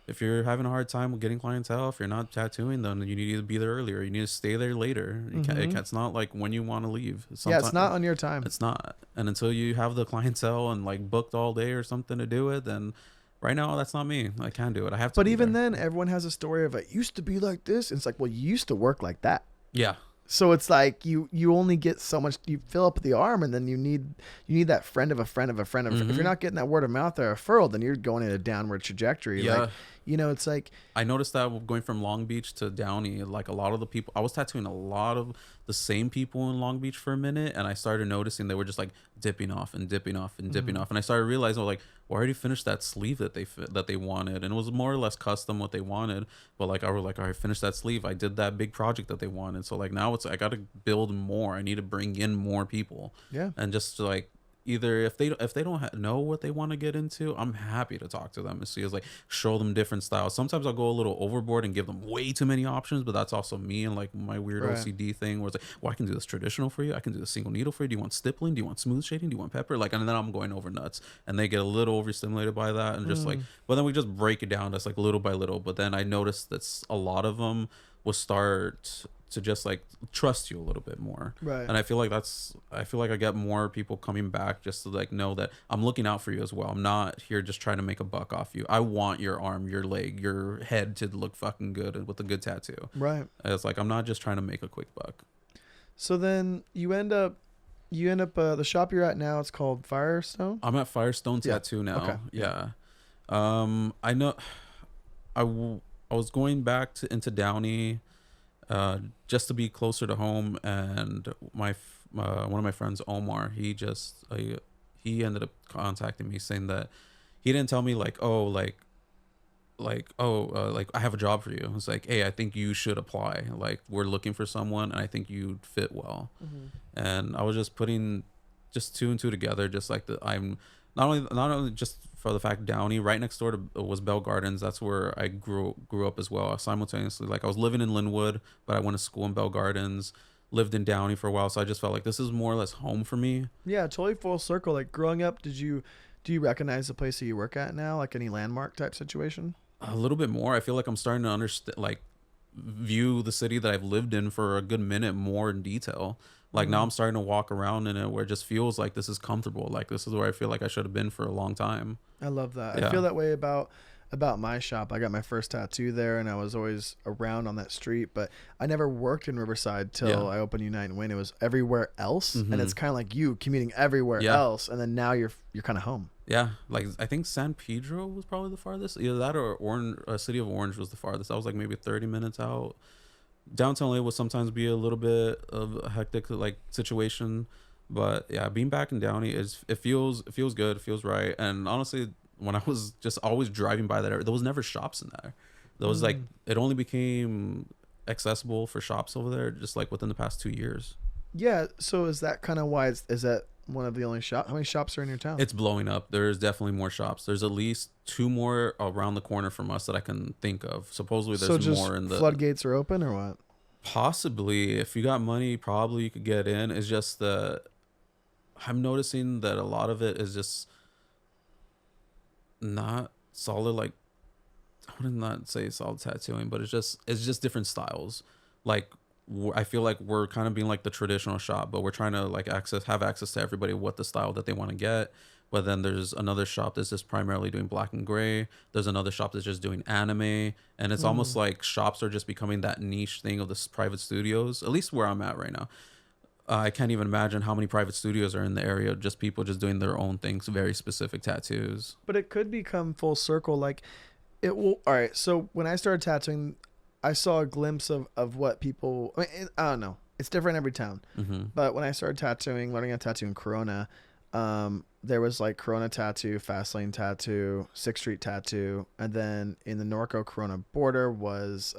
If you're having a hard time with getting clientele, if you're not tattooing, then you need to be there earlier. You need to stay there later. It's not like when you want to leave. It's not on your time. It's not. And until you have the clientele and like booked all day or something to do it, then right now that's not me. I can't do it. I have to But be even there. then, everyone has a story of it used to be like this. And it's like, well, you used to work like that. Yeah. So it's like you only get so much. You fill up the arm, and then you need that friend of a friend of a friend of. If you're not getting that word of mouth or referral, then you're going in a downward trajectory. Yeah. Like, it's like I noticed that going from Long Beach to Downey, like a lot of the people, I was tattooing a lot of the same people in Long Beach for a minute, and I started noticing they were just like dipping off and dipping off and dipping off, and I started realizing, like, well, I already finished that sleeve that they wanted, and it was more or less custom what they wanted, but like I was like, all right, finish that sleeve. I did that big project that they wanted, so like now it's I got to build more. I need to bring in more people, yeah. and just like either if they don't know what they want to get into, I'm happy to talk to them and see, is like show them different styles. Sometimes I'll go a little overboard and give them way too many options, but that's also me and like my weird Right. OCD thing where it's like, well, I can do this traditional for you, I can do the single needle for you, do you want stippling, do you want smooth shading, do you want pepper, like, and then I'm going over nuts and they get a little overstimulated by that, and just like, but then we just break it down just like little by little. But then I noticed that a lot of them will start to just like trust you a little bit more, Right. and I feel like I get more people coming back just to like know that I'm looking out for you as well. I'm not here just trying to make a buck off you. I want your arm, your leg, your head to look fucking good with a good tattoo. Right. It's like I'm not just trying to make a quick buck. So then you end up the shop you're at now. It's called Firestone. I'm at Firestone Yeah. Tattoo now. Okay. Yeah. I know I was going back into Downey just to be closer to home, and one of my friends, Omar, he ended up contacting me saying that he didn't tell me like, oh, like I have a job for you. It's like, hey, I think you should apply, like we're looking for someone and I think you'd fit well. And I was just putting just two and two together, just like I'm not only just for the fact Downey right next door to was Bell Gardens. That's where I grew up as well. Simultaneously, like I was living in Linwood, but I went to school in Bell Gardens, lived in Downey for a while, so I just felt like this is more or less home for me. Yeah, totally full circle. Like growing up, do you recognize the place that you work at now, like any landmark type situation? A little bit more. I feel like I'm starting to understand, like view the city that I've lived in for a good minute more in detail. Like now I'm starting to walk around in it where it just feels like this is comfortable. Like this is where I feel like I should have been for a long time. I love that. Yeah. I feel that way about my shop. I got my first tattoo there, and I was always around on that street, but I never worked in Riverside till I opened Unite and Win. It was everywhere else, and it's kind of like you commuting everywhere else, and then now you're kind of home. Yeah, like I think San Pedro was probably the farthest. Either that or City of Orange was the farthest. I was like maybe 30 minutes out. Downtown LA would sometimes be a little bit of a hectic like situation, but yeah, being back in Downey it feels good, it feels right. And honestly, when I was just always driving by that area, there was never shops in there. There was like it only became accessible for shops over there just like within the past 2 years. Yeah. So is that kind of why? Is that one of the only shops? How many shops are in your town? It's blowing up. There's definitely more shops. There's at least 2 more around the corner from us that I can think of. Supposedly there's more in the floodgates are open or what? Possibly, if you got money, probably you could get in. It's just that I'm noticing that a lot of it is just not solid. Like I would not say solid tattooing, but it's just different styles. Like I feel like we're kind of being like the traditional shop, but we're trying to like have access to everybody what the style that they want to get. But then there's another shop that's just primarily doing black and gray. There's another shop that's just doing anime. And it's almost like shops are just becoming that niche thing of the private studios, at least where I'm at right now. I can't even imagine how many private studios are in the area. Just people just doing their own things, very specific tattoos. But it could become full circle. Like it will. All right. So when I started tattooing, I saw a glimpse of what people, I don't know. It's different every town. But when I started tattooing, learning how to tattoo in Corona, there was like Corona Tattoo, Fastlane Tattoo, 6th Street Tattoo, and then in the Norco Corona border was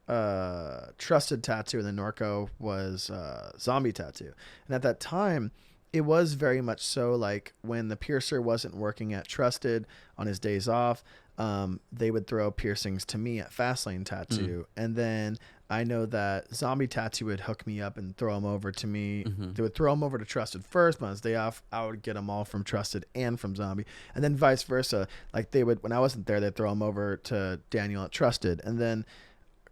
Trusted Tattoo, and the Norco was Zombie Tattoo. And at that time, it was very much so like when the piercer wasn't working at Trusted on his days off, they would throw piercings to me at Fastlane Tattoo. And then I know that Zombie Tattoo would hook me up and throw them over to me. They would throw them over to Trusted first, but on his day off, I would get them all from Trusted and from Zombie. And then vice versa. Like they would, when I wasn't there, they'd throw them over to Daniel at Trusted. And then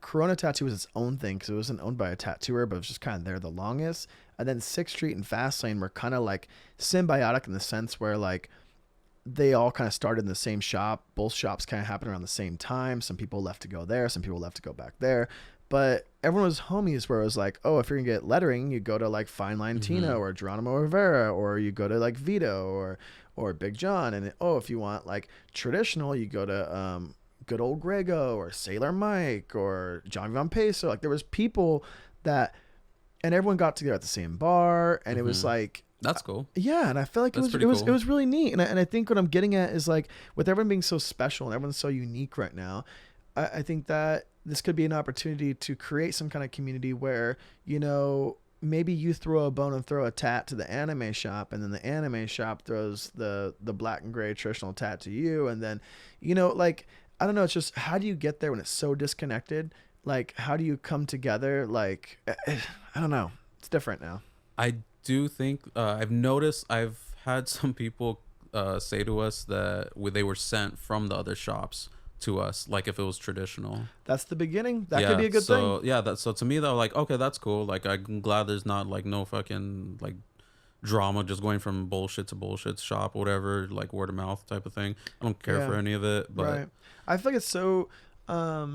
Corona Tattoo was its own thing because it wasn't owned by a tattooer, but it was just kind of there the longest. And then 6th Street and Fastlane were kind of like symbiotic in the sense where like they all kind of started in the same shop. Both shops kind of happened around the same time. Some people left to go there. Some people left to go back there. But everyone was homies where it was like, oh, if you're going to get lettering, you go to like Fine Line Tino or Geronimo Rivera, or you go to like Vito or Big John. And if you want like traditional, you go to good old Grego or Sailor Mike or John Van Peso. Like there was people and everyone got together at the same bar, and it was like, that's cool. Yeah, and I feel like it was really neat. And I think what I'm getting at is like with everyone being so special and everyone's so unique right now, I think that this could be an opportunity to create some kind of community where, you know, maybe you throw a bone and throw a tat to the anime shop, and then the anime shop throws the black and gray traditional tat to you. And then, you know, like, I don't know. It's just, how do you get there when it's so disconnected? Like, how do you come together? Like, I don't know. It's different now. I do think I've noticed I've had some people say to us that they were sent from the other shops to us, like if it was traditional. That's the beginning. That could be a good thing. Yeah, so to me, they're like, okay, that's cool. Like, I'm glad there's not like no fucking like drama just going from bullshit to bullshit shop or whatever, like word of mouth type of thing. I don't care for any of it. But right. I feel like it's so I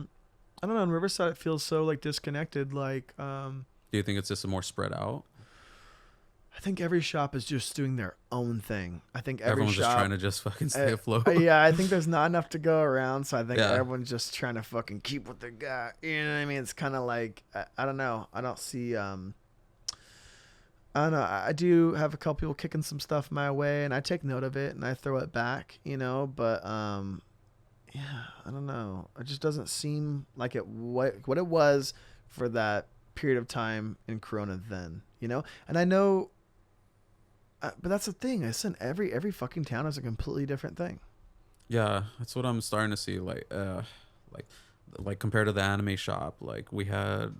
don't know, in Riverside it feels so like disconnected. Like do you think it's just more spread out? I think every shop is just doing their own thing. I think everyone's just trying to just fucking stay afloat. Yeah, I think there's not enough to go around, so I think everyone's just trying to fucking keep what they got. You know what I mean? It's kind of like, I don't know. I don't see, I don't know. I do have a couple people kicking some stuff my way, and I take note of it and I throw it back, you know, but yeah, I don't know. It just doesn't seem like what it was for that period of time in Corona then, you know? And I know, but that's the thing. I said every fucking town is a completely different thing. Yeah, that's what I'm starting to see. Like compared to the anime shop, like we had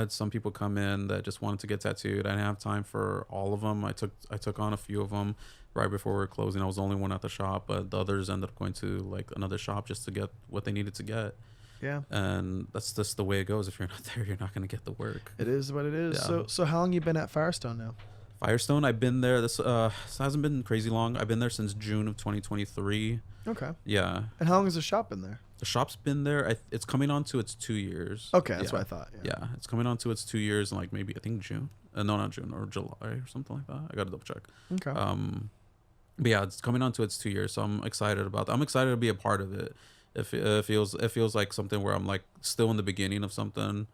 some people come in that just wanted to get tattooed. I didn't have time for all of them. I took on a few of them right before we were closing. I was the only one at the shop, but the others ended up going to like another shop just to get what they needed to get. Yeah, and that's just the way it goes. If you're not there, you're not going to get the work. It is what it is. Yeah. So how long you been at Firestone now? Firestone, I've been there. This hasn't been crazy long. I've been there since June of 2023. Okay. Yeah. And how long has the shop been there? The shop's been there. It's coming on to its 2 years. Okay, that's what I thought. Yeah, it's coming on to its 2 years, and like maybe I think June. No, not June, or July or something like that. I gotta double check. Okay. But yeah, it's coming on to its 2 years, so I'm excited about that. I'm excited to be a part of it. It feels like something where I'm like still in the beginning of something.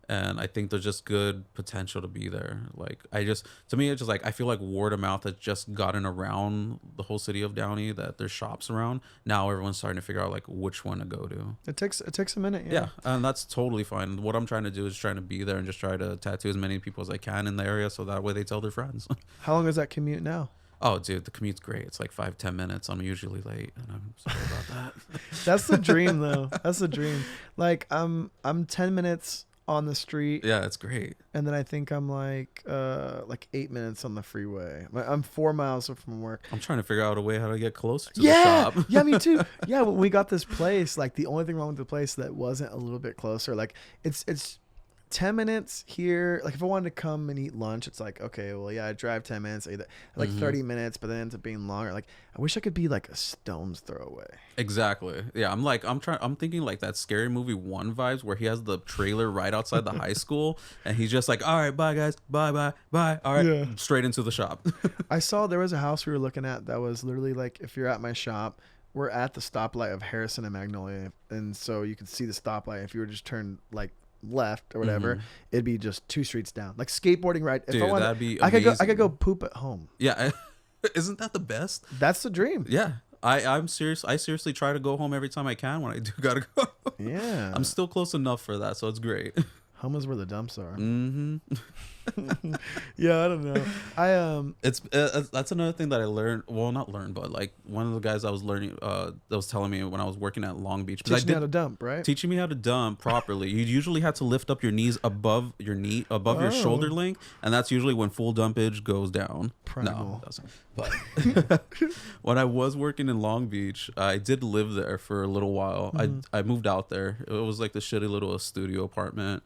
And I think there's just good potential to be there. Like to me, it's just like, I feel like word of mouth has just gotten around the whole city of Downey, that there's shops around. Now everyone's starting to figure out like which one to go to. It takes a minute. Yeah. And that's totally fine. What I'm trying to do is trying to be there and just try to tattoo as many people as I can in the area, so that way they tell their friends. How long is that commute now? Oh, dude, the commute's great. It's like 5-10 minutes. I'm usually late, and I'm sorry about that. That's the dream, though. That's the dream. Like I'm 10 minutes on the street. Yeah, it's great. And then I think I'm like 8 minutes on the freeway. I'm 4 miles from work. I'm trying to figure out a way how to get closer to the shop. Yeah, me too. Yeah, when we got this place, like the only thing wrong with the place that wasn't a little bit closer, like it's 10 minutes here. Like if I wanted to come and eat lunch, it's like, okay, well, yeah, I drive 10 minutes, like 30 minutes, but then it ends up being longer. Like I wish I could be like a stone's throw away. Exactly. Yeah, I'm thinking like that Scary Movie 1 vibes, where he has the trailer right outside the high school, and he's just like, all right, bye guys, bye. All right, straight into the shop. I saw there was a house we were looking at that was literally like, if you're at my shop, we're at the stoplight of Harrison and Magnolia, and so you could see the stoplight. If you were just turned like left or whatever, it'd be just 2 streets down, like skateboarding right. Dude, that'd be amazing. I could go poop at home. Yeah. Isn't that the best? That's the dream. Yeah. I'm serious. I seriously try to go home every time I can when I do gotta go. Yeah. I'm still close enough for that, so it's great. Home is where the dumps are. Mm-hmm. Yeah, I don't know. It's that's another thing that I learned. Well, not learned, but like one of the guys I was learning, that was telling me when I was working at Long Beach. Teaching me how to dump, right? Teaching me how to dump properly. You usually have to lift up your knees above your your shoulder length, and that's usually when full dumpage goes down. Primal. No, it doesn't. But when I was working in Long Beach, I did live there for a little while. I moved out there. It was like the shitty little studio apartment.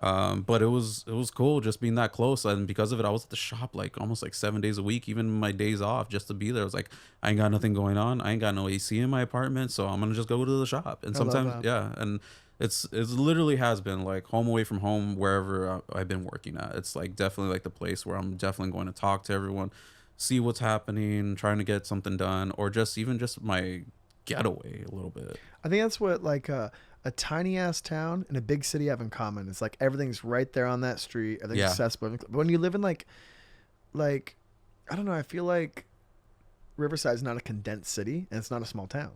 But it was cool just being that close, and because of it, I was at the shop like almost like 7 days a week, even my days off, just to be there. I was like, I ain't got nothing going on. I ain't got no AC in my apartment, so I'm gonna just go to the shop. And I love sometimes, that. yeah, and it's literally has been like home away from home wherever I've been working at. It's like definitely like the place where I'm definitely going to talk to everyone, see what's happening, trying to get something done, or just even just my getaway a little bit. I think that's what like a tiny ass town and a big city have in common. It's like everything's right there on that street. Everything's Yeah. accessible. But when you live in like I don't know, I feel like Riverside is not a condensed city and it's not a small town.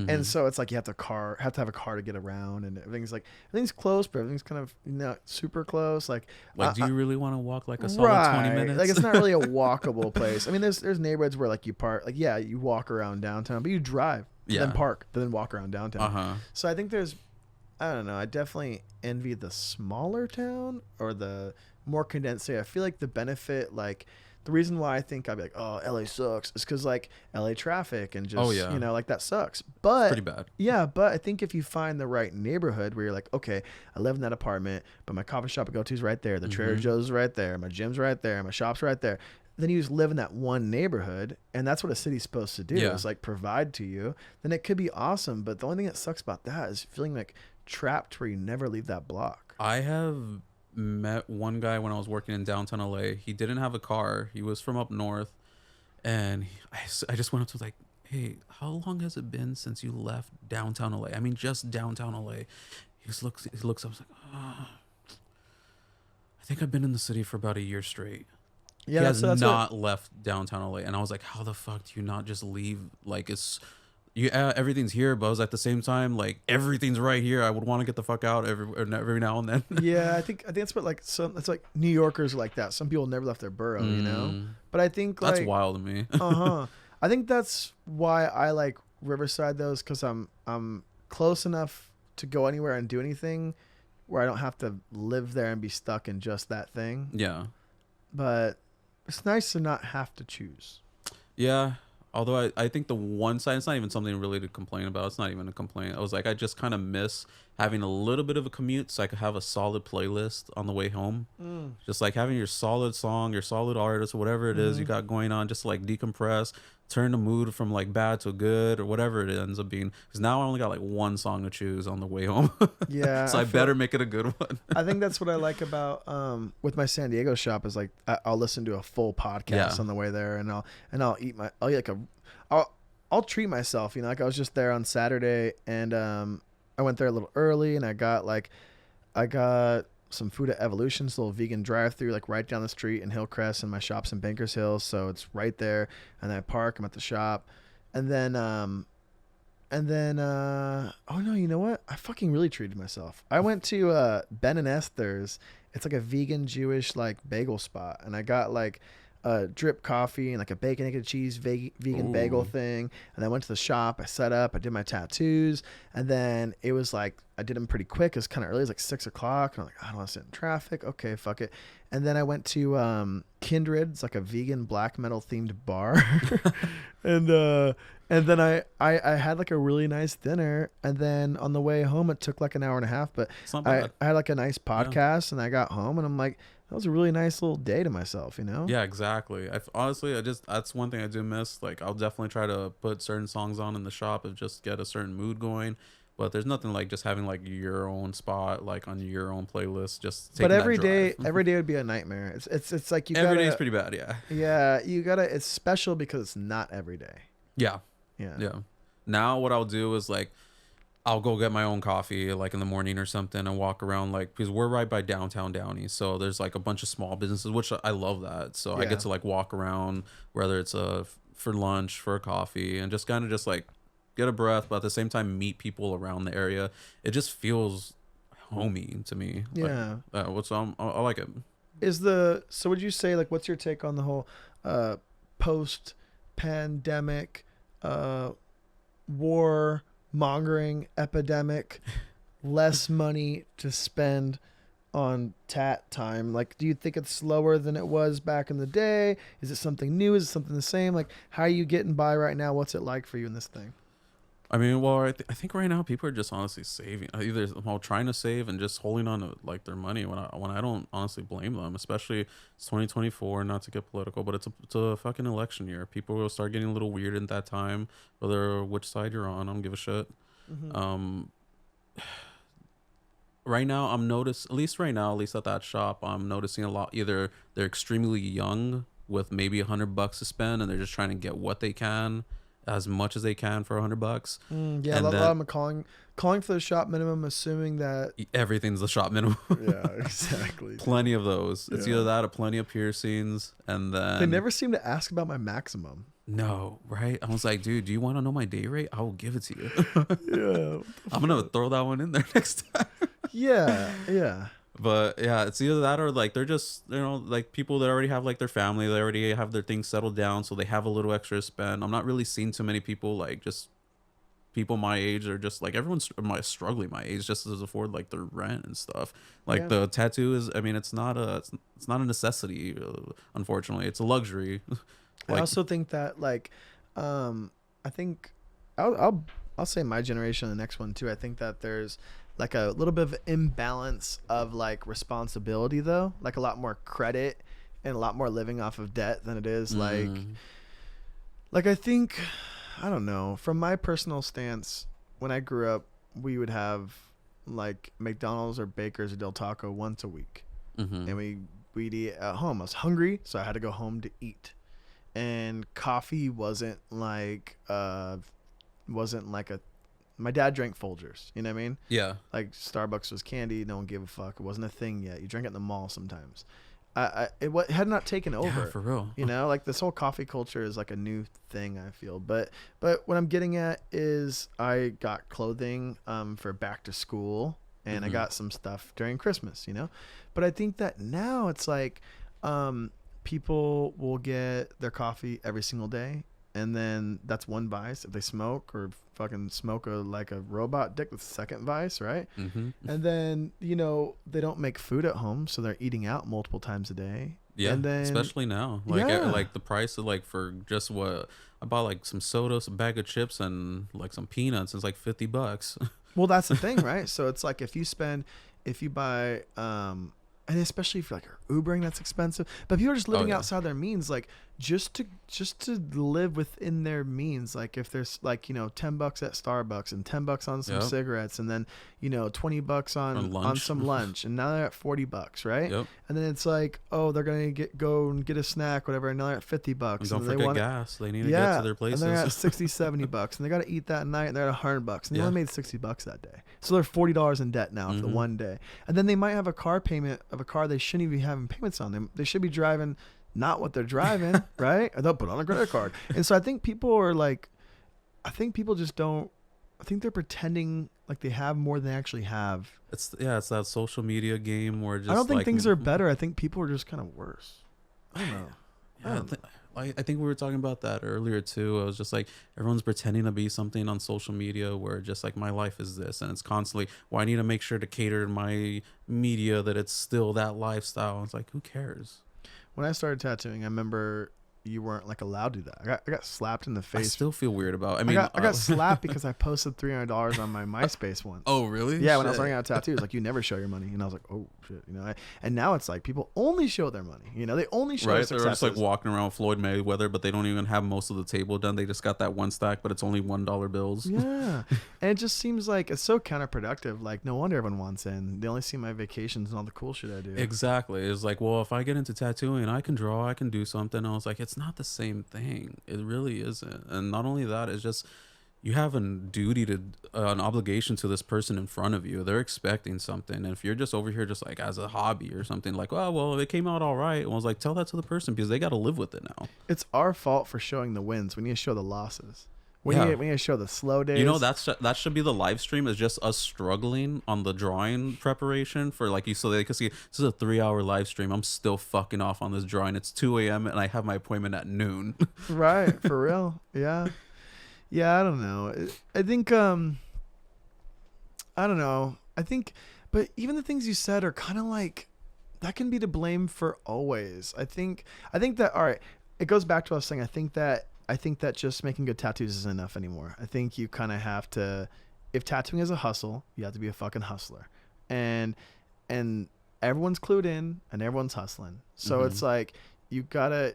And so it's like you have to have a car to get around, and everything's close, but everything's kind of not super close. Like, Like, do you really want to walk like a solid 20 minutes? Like it's not really a walkable place. I mean, there's neighborhoods where like you park, like yeah, you walk around downtown, but you drive, then park, then walk around downtown. So I think I don't know. I definitely envy the smaller town or the more condensed city. I feel like the benefit, like the reason why I think I'd be like, oh, LA sucks, is because like LA traffic and just, like that sucks. But It's pretty bad. Yeah, but I think if you find the right neighborhood where you're like, okay, I live in that apartment, but my coffee shop I go to is right there, the Trader Joe's is right there, my gym's right there, my shop's right there. Then you just live in that one neighborhood, and that's what a city's supposed to do, is like provide to you. Then it could be awesome, but the only thing that sucks about that is feeling like trapped where you never leave that block. I have met one guy when I was working in downtown LA. He didn't have a car. He was from up north, and I just went up to like, hey, how long has it been since you left downtown LA? I mean, just downtown LA. He looks up. I was like, I think I've been in the city for about a year straight. Yeah, he has not left downtown LA, and I was like, how the fuck do you not just leave? Like, everything's here, but I was at the same time like everything's right here. I would want to get the fuck out every now and then. Yeah, I think that's what like it's like New Yorkers are like that. Some people never left their borough, you know. But I think like, that's wild to me. I think that's why I like Riverside though, is because I'm close enough to go anywhere and do anything where I don't have to live there and be stuck in just that thing. Yeah, but it's nice to not have to choose. Yeah. Although I think the one side, it's not even something really to complain about. It's not even a complaint. I was like, I just kind of miss having a little bit of a commute so I could have a solid playlist on the way home. Just like having your solid song, your solid artist, whatever it is you got going on, just like decompress, turn the mood from like bad to good or whatever it ends up being. Because now I only got like one song to choose on the way home. Yeah. So I better make it a good one. I think that's what I like about with my San Diego shop is like I'll listen to a full podcast on the way there, and I'll eat I'll treat myself, you know. Like I was just there on Saturday, and I went there a little early, and I got some food at Evolution's little vegan drive-through, like right down the street in Hillcrest, and my shop's in Bankers Hill, so it's right there. And then I park, I'm at the shop, and then oh no, you know what? I fucking really treated myself. I went to Ben and Esther's. It's like a vegan Jewish like bagel spot, and I got like drip coffee and like a bacon, egg, and cheese vegan bagel thing. And I went to the shop, I set up, I did my tattoos, and then it was like I did them pretty quick. It was kind of early. It was like 6 o'clock, and I'm like, I don't want to sit in traffic. Okay, fuck it. And then I went to Kindred. It's like a vegan black metal themed bar. And then I had like a really nice dinner, and then on the way home it took like an hour and a half, but I had like a nice podcast, and I got home and I'm like, that was a really nice little day to myself, you know? Yeah, exactly. Honestly, that's one thing I do miss. Like, I'll definitely try to put certain songs on in the shop and just get a certain mood going. But there's nothing like just having like your own spot, like on your own playlist. Just taking but every that drive. day would be a nightmare. It's like every day is pretty bad. Yeah. Yeah, you gotta. It's special because it's not every day. Yeah. Yeah. Yeah. Now what I'll do is like, I'll go get my own coffee like in the morning or something and walk around, like, because we're right by downtown Downey, so there's like a bunch of small businesses, which I love that. So I get to like walk around, whether it's for lunch, for a coffee, and just kind of just like get a breath, but at the same time meet people around the area. It just feels homey to me. Yeah. I like it. So would you say, like, what's your take on the whole post pandemic war mongering epidemic, less money to spend on tat time? Like, do you think it's slower than it was back in the day? Is it something new? Is it something the same? Like, how are you getting by right now? What's it like for you in this thing? I mean, well, I think right now people are just honestly saving, either while trying to save and just holding on to like their money. When I don't honestly blame them, especially it's 2024. Not to get political, but it's a fucking election year. People will start getting a little weird at that time, whether which side you're on. I don't give a shit. Mm-hmm. Um, right now, at least right now, at least at that shop, I'm noticing a lot. Either they're extremely young with maybe $100 to spend, and they're just trying to get what they can, as much as they can for $100. Yeah, a And lot of then them are calling for the shop minimum, assuming that. everything's the shop minimum. Yeah, exactly. Plenty of those. It's Yeah. either that or plenty of piercings, and then They never seem to ask about my maximum. no, right? I was like, dude, do you want to know my day rate? I will give it to you. Yeah. I'm gonna throw that one in there next time. Yeah. But yeah, it's either that or like they're just, like people that already have like their family, they already have their things settled down, so they have a little extra to spend. I'm not really seeing too many people, like just people my age, are just like everyone's struggling my age just to afford like their rent and stuff. Like Yeah. the tattoo is, I mean, it's not a necessity, unfortunately. It's a luxury. I also think that like, I think I'll say my generation, the next one too. I think that there's like a little bit of imbalance of like responsibility though, like a lot more credit and a lot more living off of debt than it is like I think, I don't know, from my personal stance, when I grew up, we would have like McDonald's or Baker's or Del Taco once a week, and we'd eat at home. I was hungry, so I had to go home to eat. And coffee wasn't like a. My dad drank Folgers. You know what I mean? Yeah. Like Starbucks was candy. No one gave a fuck. It wasn't a thing yet. You drank it in the mall sometimes. It had not taken over. Yeah, for real. You know, like this whole coffee culture is like a new thing, I feel. But what I'm getting at is I got clothing for back to school, and I got some stuff during Christmas, you know. But I think that now it's like people will get their coffee every single day, and then that's one vice. If they smoke or fucking smoke like a robot dick, that's the second vice, right? And then, you know, they don't make food at home, so they're eating out multiple times a day. Yeah, and then, especially now. Like, Yeah. like the price of like for just what I bought, like some soda, some bag of chips, and like some peanuts. It's like $50. Well, that's the thing, right? So it's like if you buy and especially if you're like Ubering, that's expensive. But people are just living outside their means, like just to live within their means. Like if there's like, you know, $10 at Starbucks and $10 on some cigarettes, and then, you know, $20 on some lunch, and now they're at $40, right? Yep. And then it's like, oh, they're gonna go and get a snack, whatever, and now they're at $50. And don't and forget gas. They need to get to their places. And they're at $60-$70, and they got to eat that night, and they're at $100, and they only made $60 that day. So they're $40 in debt now for the one day. And then they might have a car payment of a car they shouldn't even be having payments on. They should be driving not what they're driving, right? Or they'll put on a credit card. And so I think people are like, I think people just don't. I think they're pretending like they have more than they actually have. It's that social media game where just I don't think like, things are better. I think people are just kind of worse. I don't know. I think we were talking about that earlier too. I was just like, everyone's pretending to be something on social media where just like my life is this, and it's constantly, well, I need to make sure to cater to my media that it's still that lifestyle. It's like, who cares? When I started tattooing, I remember you weren't like allowed to do that. I got slapped in the face. I still feel weird about. I mean, I got slapped because I posted $300 on my MySpace once. Oh, really? Yeah, when I was learning how to tattoo, it was like, you never show your money, and I was like, oh shit, you know. And now it's like people only show their money. You know, they only show their They're successes. just like walking around Floyd Mayweather, but they don't even have most of the table done. They just got that one stack, but it's only $1 bills. Yeah, and it just seems like it's so counterproductive. Like, no wonder everyone wants in. They only see my vacations and all the cool shit I do. Exactly. It's like, well, if I get into tattooing, I can draw, I can do something. I was like, it's not the same thing. It really isn't. And not only that, it's just you have a duty to an obligation to this person in front of you. They're expecting something, and if you're just over here just like as a hobby or something, like, oh well, it came out all right, and I was like, tell that to the person, because they got to live with it now. It's our fault for showing the wins. We need to show the losses. We need to show the slow days. You know, that should be the live stream, is just us struggling on the drawing preparation for like you, so they can see this is a 3-hour live stream. I'm still fucking off on this drawing. It's 2 a.m. and I have my appointment at noon. Right, for real. Yeah. I don't know. I think I don't know. I think, but even the things you said are kind of like that can be to blame for always. I think that, all right, it goes back to what I was saying. I think that I think that just making good tattoos isn't enough anymore. I think you kind of have to, if tattooing is a hustle, you have to be a fucking hustler, and everyone's clued in and everyone's hustling. So it's like you gotta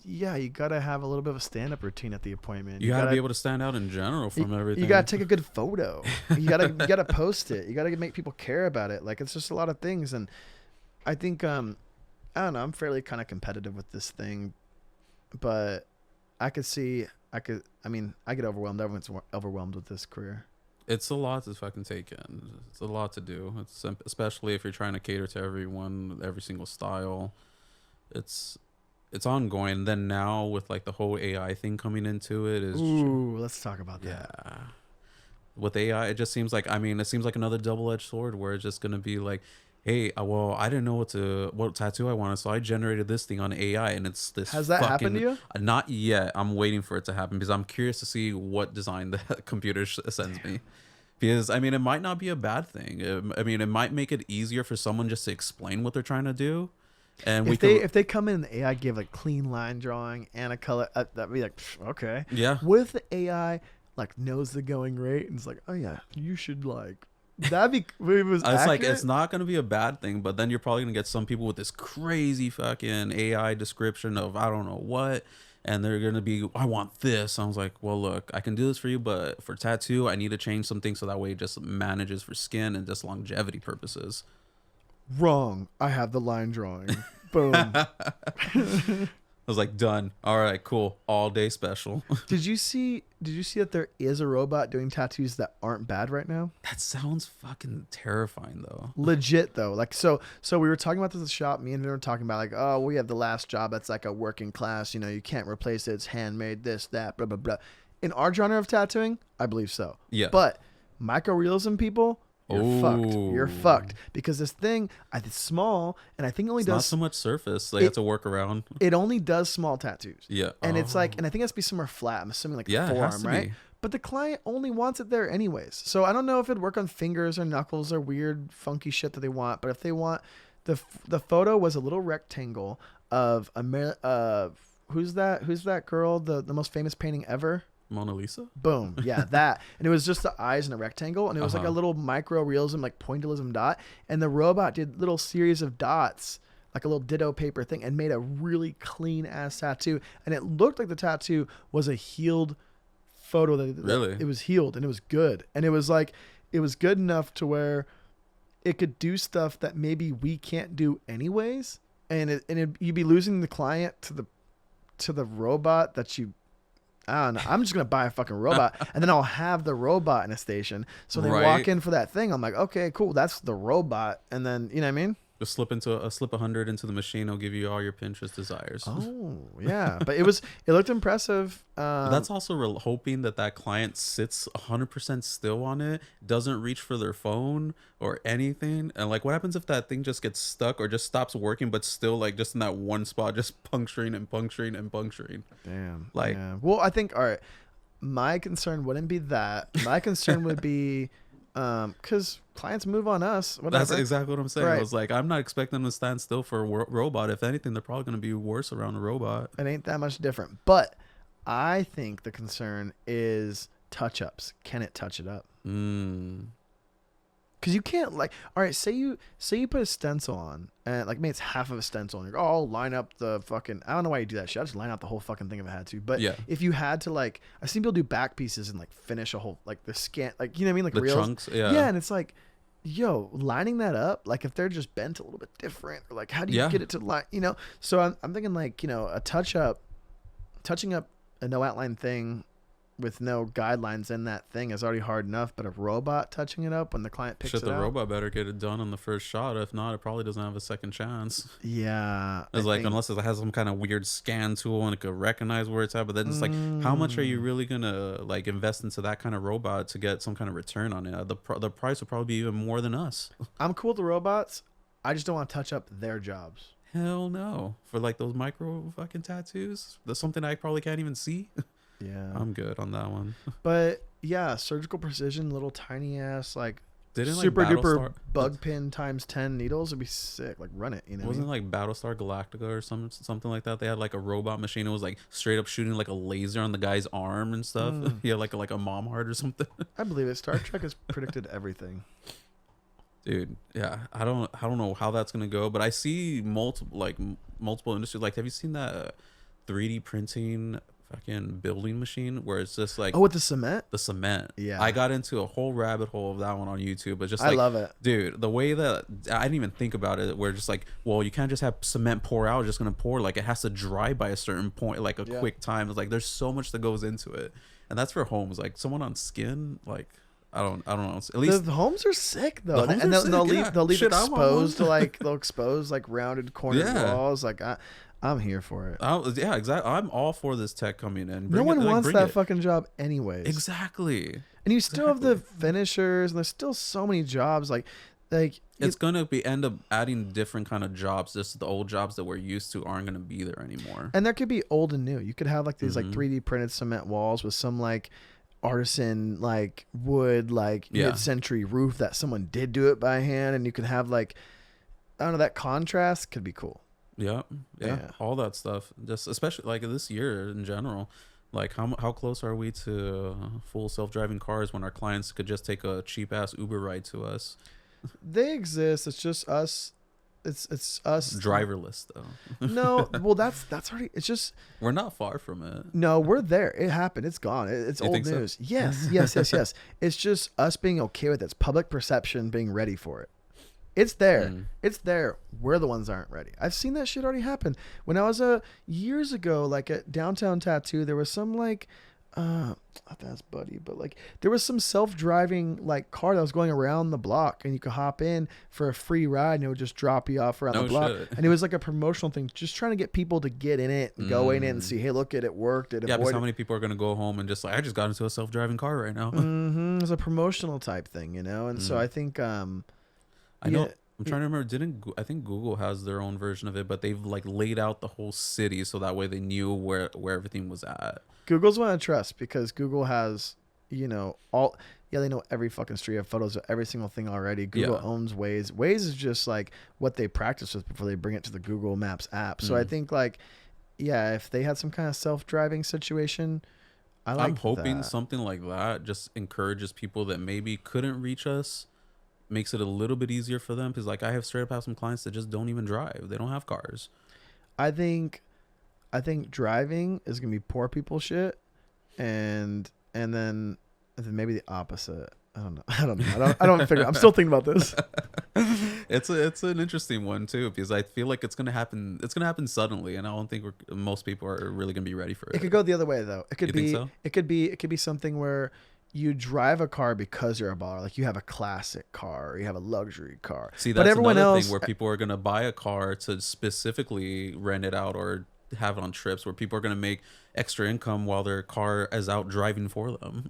have a little bit of a stand-up routine at the appointment. You gotta be able to stand out in general from everything. You gotta take a good photo. You gotta post it. You gotta make people care about it. Like, it's just a lot of things. And I think I don't know, I'm fairly kind of competitive with this thing, but I get overwhelmed. Everyone's overwhelmed with this career. It's a lot to fucking take in. It's a lot to do. It's especially if you're trying to cater to everyone, every single style. It's ongoing. And then now with like the whole AI thing coming into it is. Ooh, let's talk about that. Yeah. With AI, it just seems like another double-edged sword where it's just gonna be like, hey, well, I didn't know what tattoo I wanted, so I generated this thing on AI, and it's this. Has that happened to you? Not yet. I'm waiting for it to happen because I'm curious to see what design the computer sends me. Because I mean, it might not be a bad thing. It might make it easier for someone just to explain what they're trying to do. And if they come in and the AI give like clean line drawing and a color, that'd be like, okay. Yeah. What if the AI like knows the going rate and it's like, oh yeah, you should like. That'd be. It was. It's accurate. like, it's not gonna be a bad thing, but then you're probably gonna get some people with this crazy fucking AI description of I don't know what, and they're gonna be, I want this. I was like, well, look, I can do this for you, but for tattoo, I need to change something so that way it just manages for skin and just longevity purposes. Wrong. I have the line drawing. Boom. I was like, done. All right, cool. All day special. Did you see that there is a robot doing tattoos that aren't bad right now? That sounds fucking terrifying though. Legit though. Like, so we were talking about this at the shop. Me and they were talking about like, oh, we have the last job that's like a working class, you can't replace it. It's handmade, this, that, blah, blah, blah. In our genre of tattooing, I believe so. Yeah. But microrealism people, You're fucked because this thing, it's small, and I think it only does not so much surface. They have to work around. It only does small tattoos. Yeah, and it's like, and I think it has to be somewhere flat. I'm assuming like the forearm, right? Be. But the client only wants it there anyways. So I don't know if it'd work on fingers or knuckles or weird funky shit that they want. But if they want, the photo was a little rectangle of who's that girl, the most famous painting ever. Mona Lisa? Boom. Yeah, that. And it was just the eyes in a rectangle, and it was like a little micro realism, like pointillism dot. And the robot did little series of dots, like a little ditto paper thing, and made a really clean ass tattoo. And it looked like the tattoo was a healed photo. Really? It was healed, and it was good. And it was like, it was good enough to where it could do stuff that maybe we can't do anyways. And you'd be losing the client to the robot that you. I don't know. I'm just going to buy a fucking robot and then I'll have the robot in a station. So they walk in for that thing. I'm like, okay, cool. That's the robot. And then, you know what I mean? Just slip 100 into the machine. It'll give you all your Pinterest desires. Oh, yeah. But it looked impressive. That's also hoping that client sits 100% still on it, doesn't reach for their phone or anything. And like, what happens if that thing just gets stuck or just stops working, but still like just in that one spot, just puncturing and puncturing and puncturing. Damn. Like, yeah. Well, I think, all right, my concern wouldn't be that. My concern would be, because clients move on us. Whatever. That's exactly what I'm saying. Right. I was like, I'm not expecting them to stand still for a robot. If anything, they're probably going to be worse around a robot. It ain't that much different. But I think the concern is touch-ups. Can it touch it up? Because you can't, like, all right, say you put a stencil on, and like maybe it's half of a stencil, and you're like, oh, line up the fucking, I don't know why you do that shit. I just line out the whole fucking thing if I had to. But yeah, if you had to, like, I've seen people do back pieces and like finish a whole, like the scan, like, you know what I mean, like the reels. chunks. Yeah, and it's like, yo, lining that up, like if they're just bent a little bit different, or like how do you get it to line, you know? So I'm thinking like, a touching up a no outline thing with no guidelines in that thing is already hard enough, but a robot touching it up when the client picks it up. The robot better get it done on the first shot. If not, it probably doesn't have a second chance. Yeah. It's like, unless it has some kind of weird scan tool and it could recognize where it's at, but then it's like, how much are you really gonna like invest into that kind of robot to get some kind of return on it? The price would probably be even more than us. I'm cool with the robots. I just don't want to touch up their jobs. Hell no. For like those micro fucking tattoos, that's something I probably can't even see. Yeah, I'm good on that one. But yeah, surgical precision, little tiny ass like Didn't like super duper Battlestar bug pin times 10 needles would be sick. Like run it, wasn't like Battlestar Galactica or something like that? They had like a robot machine. It was like straight up shooting like a laser on the guy's arm and stuff. He had like a mom heart or something. I believe it. Star Trek has predicted everything. Dude, yeah, I don't know how that's gonna go, but I see multiple industries. Like, have you seen that 3D printing fucking building machine where it's just like, oh, with the cement? The cement. Yeah, I got into a whole rabbit hole of that one on YouTube, but just I like, love it, dude. The way that I didn't even think about it, where just like, well, you can't just have cement pour out, it's just gonna pour. Like, it has to dry by a certain point, like a quick time. It's like there's so much that goes into it, and that's for homes. Like someone on skin, like. I don't know. At least the homes are sick though, and they'll leave Shit, exposed to like they'll expose like rounded cornered walls. Like I'm here for it. Yeah, exactly. I'm all for this tech coming in. No one wants that fucking job anyways. Exactly. And you still have the finishers, and there's still so many jobs. Like it's gonna end up adding different kind of jobs. Just the old jobs that we're used to aren't gonna be there anymore. And there could be old and new. You could have like these like 3D printed cement walls with some like artisan like wood like mid-century roof that someone did do it by hand, and you could have like I don't know, that contrast could be cool. Yeah, all that stuff. Just especially like this year in general. Like how close are we to full self-driving cars when our clients could just take a cheap ass Uber ride to us? They exist. It's just us. It's us. Driverless though. No, well that's already. It's just we're not far from it. No, we're there. It happened. It's gone. It's old news. So? Yes. It's just us being okay with it. It's public perception being ready for it. It's there. It's there. We're the ones that aren't ready. I've seen that shit already happen. When I was years ago, like at Downtown Tattoo, there was some like that's Buddy, but like there was some self-driving like car that was going around the block, and you could hop in for a free ride, and it would just drop you off around the block. Shit. And it was like a promotional thing, just trying to get people to get in it and go in it and see, hey, look at it worked. Because how many people are gonna go home and just like, I just got into a self-driving car right now. It was a promotional type thing, and so I think I know. I'm trying to remember. I think Google has their own version of it, but they've like laid out the whole city so that way they knew where everything was at. Google's one I trust because Google has, they know every fucking street of photos of every single thing already. Google owns Waze. Waze is just like what they practice with before they bring it to the Google Maps app. So I think like, if they had some kind of self-driving situation, I'm hoping something like that just encourages people that maybe couldn't reach us, makes it a little bit easier for them, because like I have straight up have some clients that just don't even drive. They don't have cars. I think driving is gonna be poor people shit, and then maybe the opposite. I don't know. I don't figure. I'm still thinking about this. It's an interesting one too, because I feel like it's gonna happen. It's gonna happen suddenly, and I don't think most people are really gonna be ready for it. It could go the other way though. It could be. So? It could be something where you drive a car because you're a baller. Like you have a classic car, or you have a luxury car. See, that's another thing where people are gonna buy a car to specifically rent it out or have it on trips, where people are going to make extra income while their car is out driving for them.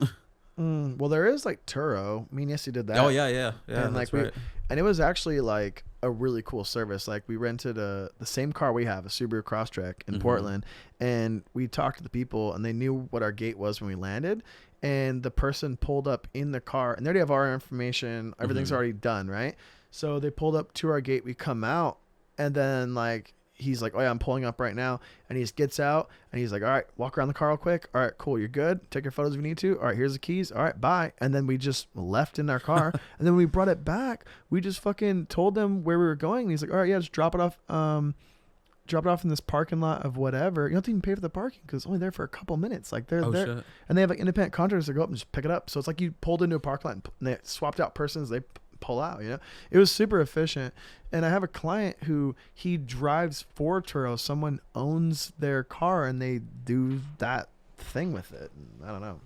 Well, there is like Turo. I mean, yes, you did that. Oh yeah. And like right. And it was actually like a really cool service. Like we rented the same car we have, a Subaru Crosstrek in Portland, and we talked to the people, and they knew what our gate was when we landed. And the person pulled up in the car, and they already have our information. Everything's already done, right? So they pulled up to our gate. We come out, and then like. He's like, oh yeah, I'm pulling up right now. And he just gets out and he's like, all right, walk around the car real quick. All right, cool. You're good. Take your photos if you need to. All right, here's the keys. All right, bye. And then we just left in our car. And then when we brought it back, we just fucking told them where we were going. And he's like, all right, yeah, just drop it off in this parking lot of whatever. You don't have to even pay for the parking because it's only there for a couple minutes. Like they're there. Shit. And they have like independent contractors that go up and just pick it up. So it's like you pulled into a parking lot and they swapped out persons. They pull out, it was super efficient. And I have a client who he drives for Turo. Someone owns their car and they do that thing with it. I don't know,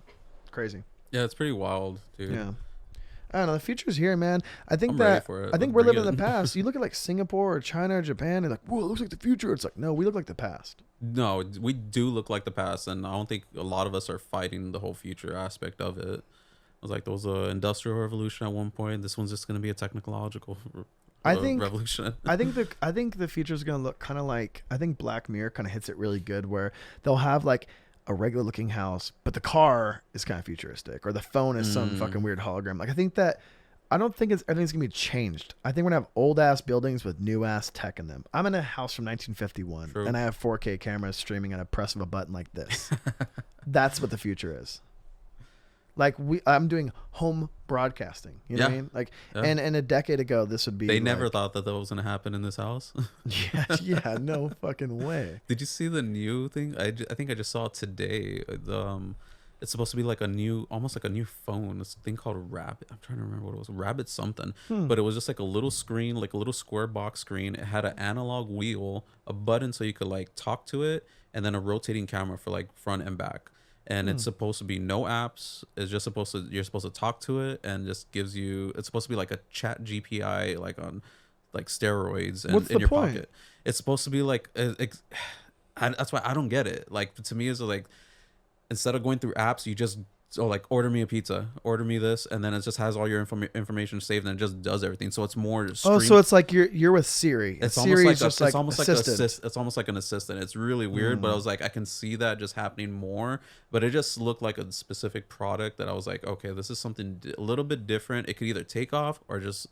crazy. Yeah, it's pretty wild, dude. Yeah, I don't know. The future's here, man. I think we're living in the past. You look at like Singapore or China or Japan, and like, whoa, it looks like the future. It's like, no, we look like the past. No, we do look like the past, and I don't think a lot of us are fighting the whole future aspect of it. I was like, there was an industrial revolution at one point. This one's just going to be a technological revolution. I think the future is going to look kind of like, I think Black Mirror kind of hits it really good, where they'll have like a regular looking house, but the car is kind of futuristic, or the phone is some fucking weird hologram. Like I think that I don't think everything's gonna be changed. I think we're gonna have old ass buildings with new ass tech in them. I'm in a house from 1951, True. and I have 4K cameras streaming at a press of a button like this. That's what the future is. Like I'm doing home broadcasting. You know what I mean? Like, and a decade ago, this would be. They never thought that was gonna happen in this house. yeah, no fucking way. Did you see the new thing? I think I just saw it today. It's supposed to be like almost like a new phone. It's a thing called Rabbit. I'm trying to remember what it was. Rabbit something. But it was just like a little screen, like a little square box screen. It had an analog wheel, a button so you could like talk to it, and then a rotating camera for like front and back. And it's supposed to be no apps. It's just you're supposed to talk to it, and just gives you. It's supposed to be like a chat GPI, like on like steroids, and in your pocket. It's supposed to be like. That's why I don't get it. Like, to me, it's like, instead of going through apps, you just like order me a pizza, order me this, and then it just has all your information saved, and it just does everything. So it's more. So it's like you're with Siri. It's Siri's almost like just like it's almost like an assistant. It's really weird, but I was like, I can see that just happening more. But it just looked like a specific product that I was like, okay, this is something a little bit different. It could either take off or just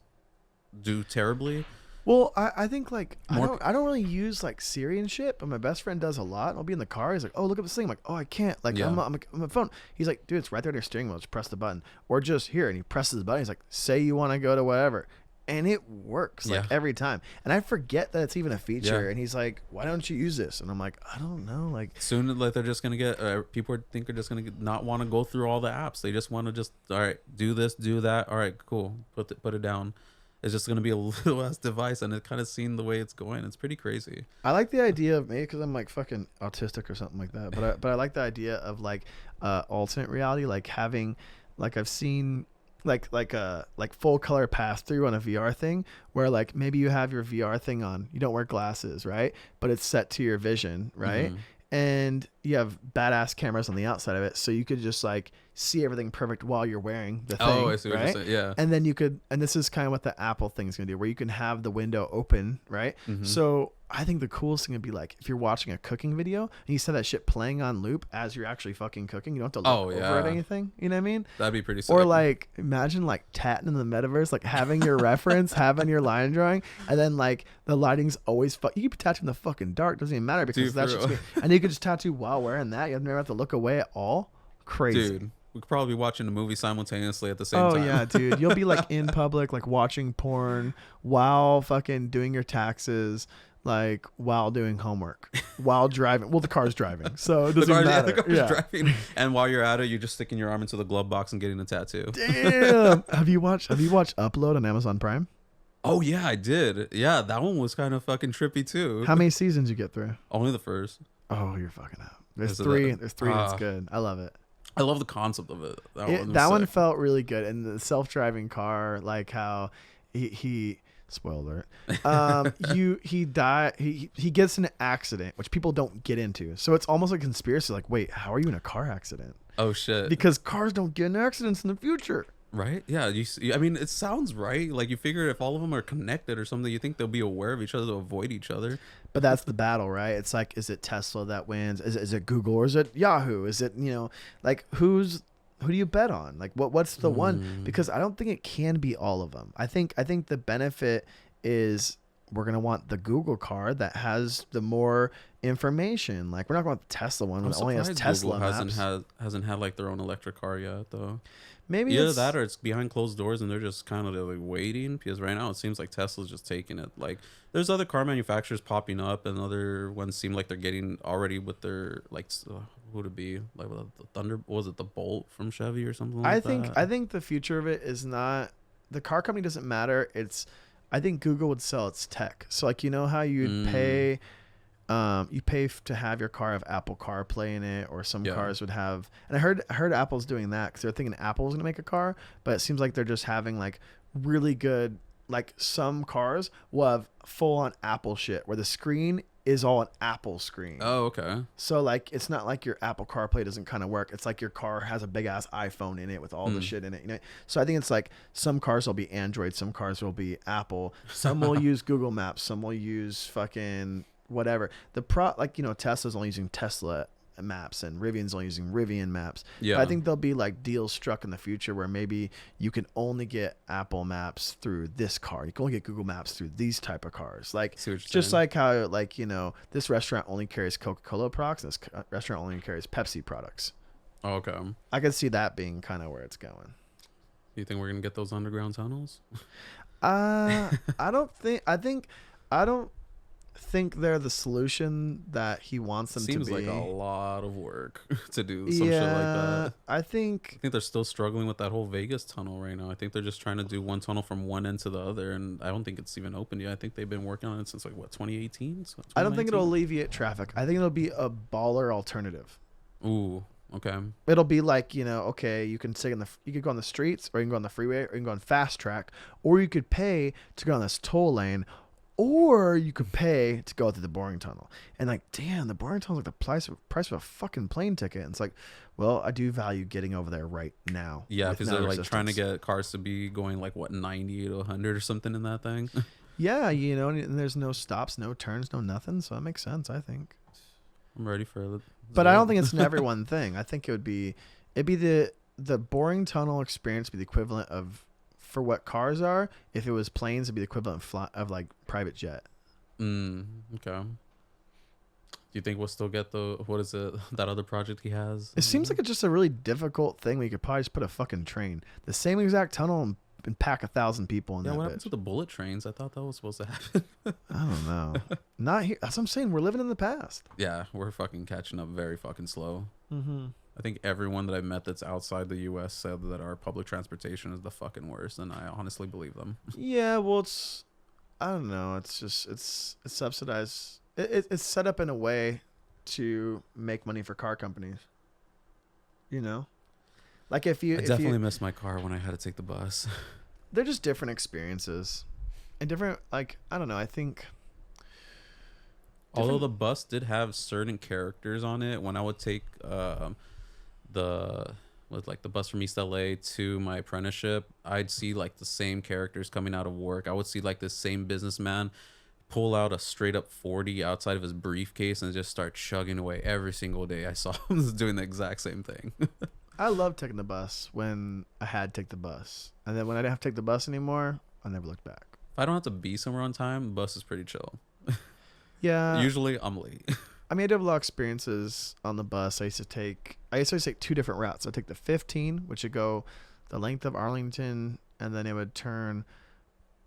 do terribly. Well, I think like I don't really use like Siri and shit, but my best friend does a lot. I'll be in the car. He's like, "Oh, look up this thing." I'm like, "Oh, I can't." Like, I'm on my phone. He's like, "Dude, it's right there in your steering wheel. Just press the button, or just here." And he presses the button. He's like, "Say you want to go to whatever," and it works like every time. And I forget that it's even a feature. Yeah. And he's like, "Why don't you use this?" And I'm like, "I don't know." Like, soon, like, they're just gonna get people think they're just gonna not want to go through all the apps. They just want to just, all right, do this, do that. All right, cool. Put it down. It's just going to be a little ass device, and it kind of seen the way it's going. It's pretty crazy. I like the idea of, maybe because I'm like fucking autistic or something like that, but I like the idea of like alternate reality, like having, like I've seen like full color pass through on a VR thing where like maybe you have your VR thing on, you don't wear glasses, right? But it's set to your vision, right? Mm-hmm. And you have badass cameras on the outside of it, so you could just like see everything perfect while you're wearing the thing. Oh, I see what you're saying. Yeah. And then you could, and this is kind of what the Apple thing's gonna do, where you can have the window open, right? Mm-hmm. So I think the coolest thing would be like if you're watching a cooking video and you set that shit playing on loop as you're actually fucking cooking. You don't have to look over at anything. You know what I mean? That'd be pretty sick. Or like imagine like tatting in the metaverse, like having your reference, having your line drawing, and then like the lighting's always you keep tattooing in the fucking dark. Doesn't even matter because that's just and you could just tattoo while wearing that. You never have to look away at all. Crazy. Dude. We could probably be watching a movie simultaneously at the same time. Oh, yeah, dude. You'll be like in public, like watching porn while fucking doing your taxes, like while doing homework, while driving. Well, the car's driving, so it doesn't matter. The car's driving. And while you're at it, you're just sticking your arm into the glove box and getting a tattoo. Damn. Have you watched Upload on Amazon Prime? Oh, yeah, I did. Yeah, that one was kind of fucking trippy, too. How many seasons you get through? Only the first. Oh, you're fucking up. There's three. There's three. That's good. I love it. I love the concept of it. That one felt really good, and the self-driving car, like how he spoiler alert, he died. He gets in an accident, which people don't get into. So it's almost like a conspiracy. Like, wait, how are you in a car accident? Oh shit! Because cars don't get in accidents in the future. Right? Yeah. I mean, it sounds right. Like you figure if all of them are connected or something, you think they'll be aware of each other to avoid each other. But that's the battle, right? It's like, is it Tesla that wins? Is it Google or is it Yahoo? Is it, like who do you bet on? Like what's the one? Because I don't think it can be all of them. I think the benefit is we're going to want the Google car that has the more information. Like we're not going to want the Tesla one that only has Tesla maps. Hasn't had like their own electric car yet though. Maybe either that or it's behind closed doors and they're just kind of like waiting, because right now it seems like Tesla's just taking it. Like there's other car manufacturers popping up and other ones seem like they're getting already with their like who would it be, like the Thunder, was it the Bolt from Chevy or something like that? I think the future of it is not the car company doesn't matter. It's I think Google would sell its tech. So like how you'd pay you pay to have your car have Apple CarPlay in it, or some cars would have, and I heard Apple's doing that because they're thinking Apple's going to make a car, but it seems like they're just having like really good, like some cars will have full on Apple shit where the screen is all an Apple screen. Oh, okay. So like it's not like your Apple CarPlay doesn't kind of work. It's like your car has a big ass iPhone in it with all the shit in it. So I think it's like some cars will be Android, some cars will be Apple, some will use Google Maps, some will use fucking whatever. Tesla's only using Tesla maps and Rivian's only using Rivian maps. Yeah. But I think there'll be like deals struck in the future where maybe you can only get Apple Maps through this car. You can only get Google Maps through these type of cars. Like just like how like, you know, this restaurant only carries Coca-Cola products and this restaurant only carries Pepsi products. Oh, okay. I could see that being kind of where it's going. You think we're gonna get those underground tunnels? I don't think they're the solution that he wants them to be. Seems like a lot of work to do some shit like that. I think they're still struggling with that whole Vegas tunnel right now. I think they're just trying to do one tunnel from one end to the other, and I don't think it's even open yet. I think they've been working on it since like what, 2018? So I don't think it'll alleviate traffic. I think it'll be a baller alternative. Ooh, okay. It'll be like, you know, okay, you can you could go on the streets, or you can go on the freeway, or you can go on fast track, or you could pay to go on this toll lane, or you could pay to go through the boring tunnel. And like, damn, the boring tunnel is like the price of a fucking plane ticket. And it's like, well, I do value getting over there right now. Yeah, because they're like trying to get cars to be going like what, 90 to 100 or something in that thing. Yeah, you know, and there's no stops, no turns, no nothing. So that makes sense, I think. I'm ready for it. But I don't think it's an everyone thing. I think it'd be the boring tunnel experience would be the equivalent of, for what cars are, if it was planes, it'd be the equivalent of like private jet. Okay. Do you think we'll still get what is it, that other project he has? It seems like it's just a really difficult thing where you could probably just put a fucking train, the same exact tunnel, and pack 1,000 people in that. Yeah, what bitch. happens with the bullet trains? I thought that was supposed to happen. I don't know. Not here. That's what I'm saying. We're living in the past. Yeah, we're fucking catching up very fucking slow. Mm-hmm. I think everyone that I've met that's outside the U.S. said that our public transportation is the fucking worst, and I honestly believe them. Yeah, well, I don't know. It's just, it's subsidized. It's set up in a way to make money for car companies. You know? Like I definitely missed my car when I had to take the bus. They're just different experiences. And different, like, I don't know, I think... Although the bus did have certain characters on it, when I would take the bus from East LA to my apprenticeship, I'd see like the same characters coming out of work. I would see like this same businessman pull out a straight up 40 outside of his briefcase and just start chugging away every single day. I saw him doing the exact same thing. I love taking the bus when I had to take the bus. And then when I didn't have to take the bus anymore, I never looked back. If I don't have to be somewhere on time, the bus is pretty chill. Yeah. Usually I'm late. I mean, I did have a lot of experiences on the bus. I used to take 2 different routes. I'd take the 15, which would go the length of Arlington, and then it would turn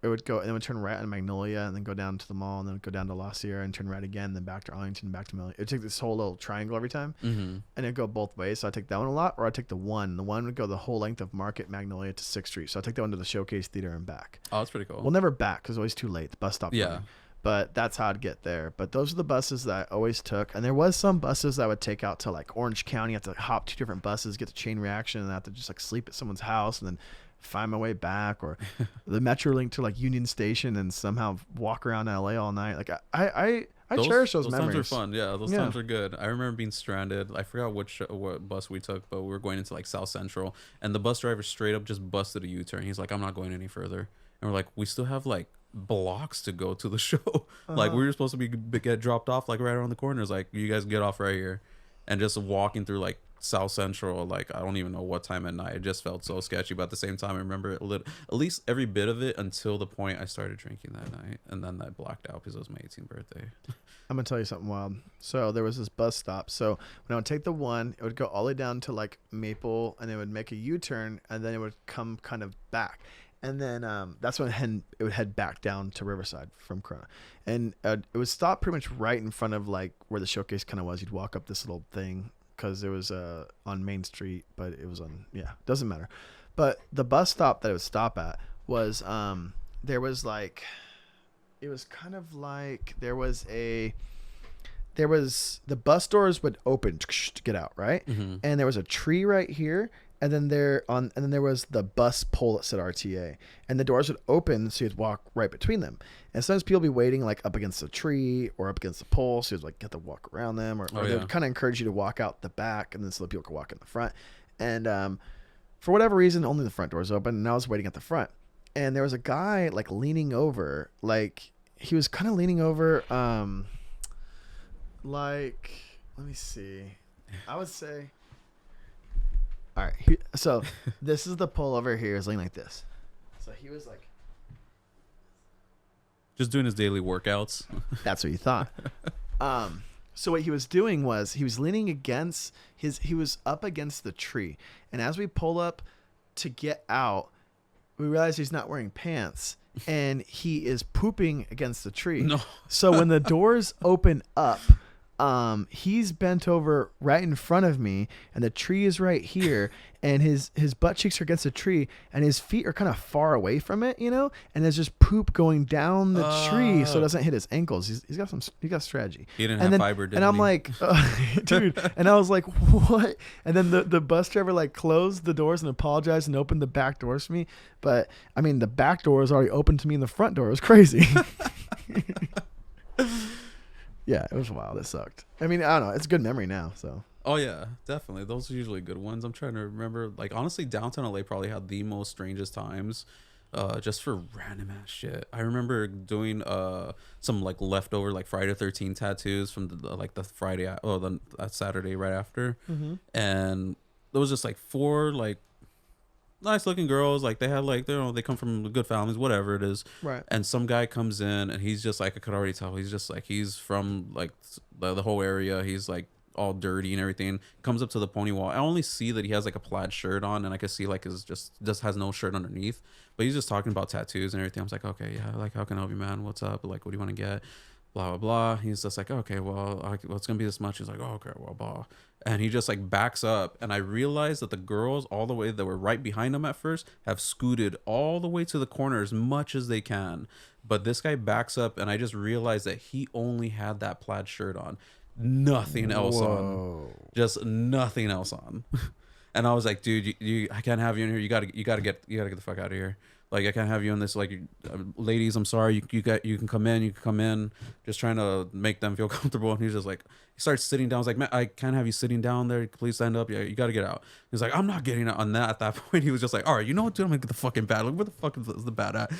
right on Magnolia, and then go down to the mall, and then go down to La Sierra, and turn right again, then back to Arlington, back to Magnolia. It would take this whole little triangle every time, and it'd go both ways. So I'd take that one a lot, or I'd take the one. The one would go the whole length of Market, Magnolia to 6th Street. So I'd take that one to the Showcase Theater and back. Oh, that's pretty cool. Well, never back, because it was always too late. The bus stopped running. But that's how I'd get there. But those are the buses that I always took. And there was some buses that I would take out to like Orange County. I had to hop 2 different buses, get the chain reaction, and I have to just like sleep at someone's house and then find my way back. Or the Metrolink to like Union Station and somehow walk around LA all night. Like I cherish those memories. Those times are fun. Yeah, those times are good. I remember being stranded. I forgot what bus we took, but we were going into like South Central, and the bus driver straight up just busted a U-turn. He's like, "I'm not going any further." And we're like, "We still have like blocks to go to the show." Like we were supposed to get dropped off like right around the corner. It's like, you guys get off right here. And just walking through like South Central, like I don't even know what time at night. It just felt so sketchy, but at the same time I remember it at least every bit of it until the point I started drinking that night, and then I blacked out because it was my 18th birthday. I'm gonna tell you something wild. So there was this bus stop. So when I would take the one, it would go all the way down to like Maple, and it would make a U-turn, and then it would come kind of back. And then that's when it would head back down to Riverside from Corona. And it would stop pretty much right in front of like where the Showcase kind of was. You'd walk up this little thing because it was on Main Street, but it was on, doesn't matter. But the bus stop that it would stop at was, there was like, it was kind of like the bus doors would open to get out, right? Mm-hmm. And there was a tree right here. And then there was the bus pole that said RTA, and the doors would open, so you'd walk right between them. And sometimes people would be waiting like up against the tree or up against the pole, so you'd like get to walk around them, or they would kind of encourage you to walk out the back, and then so that people could walk in the front. And for whatever reason, only the front doors open, and I was waiting at the front, and there was a guy like leaning over, like he was kind of leaning over, like let me see. I would say. All right. So this is the pullover here. Is laying like this. So he was like. Just doing his daily workouts. That's what you thought. So what he was doing was he was leaning against he was up against the tree. And as we pull up to get out, we realize he's not wearing pants and he is pooping against the tree. No. So when the doors open up, he's bent over right in front of me and the tree is right here and his butt cheeks are against the tree and his feet are kind of far away from it, you know, and there's just poop going down the tree so it doesn't hit his ankles. He's got strategy. He didn't have fiber, didn't and I'm he? like, dude, and I was like, what? And then the bus driver like closed the doors and apologized and opened the back doors for me. But I mean, the back door was already open to me and the front door was crazy. Yeah, it was wild. It sucked. I mean, I don't know. It's a good memory now. So. Oh yeah, definitely. Those are usually good ones. I'm trying to remember. Like honestly, downtown LA probably had the most strangest times, just for random ass shit. I remember doing some like leftover like Friday 13 tattoos from the Friday the Saturday right after, and there was just like 4 like nice looking girls, like they had like they come from good families, whatever it is, right? And some guy comes in and he's just like, I could already tell he's just like he's from like the whole area. He's like all dirty and everything. Comes up to the pony wall. I only see that he has like a plaid shirt on and I could see like his just has no shirt underneath, but he's just talking about tattoos and everything. I was like, okay, yeah, like how can I help you, man? What's up? Like what do you want to get? Blah blah blah. He's just like, okay, well it's gonna be this much. He's like, oh, okay, well, blah. And he just like backs up, and I realized that the girls all the way that were right behind him at first have scooted all the way to the corner as much as they can. But this guy backs up, and I just realized that he only had that plaid shirt on, nothing else on, just nothing else on. And I was like, dude, you I can't have you in here. You gotta get the fuck out of here. Like I can't have you in this. Like, ladies, I'm sorry. You can come in. You can come in. Just trying to make them feel comfortable. And he's just like, he starts sitting down. I was like, man, I can't have you sitting down there. Please stand up. Yeah, you got to get out. He's like, I'm not getting out on that. At that point, he was just like, all right, you know what, dude? I'm gonna get the fucking bat. Like, where the fuck is the bat at?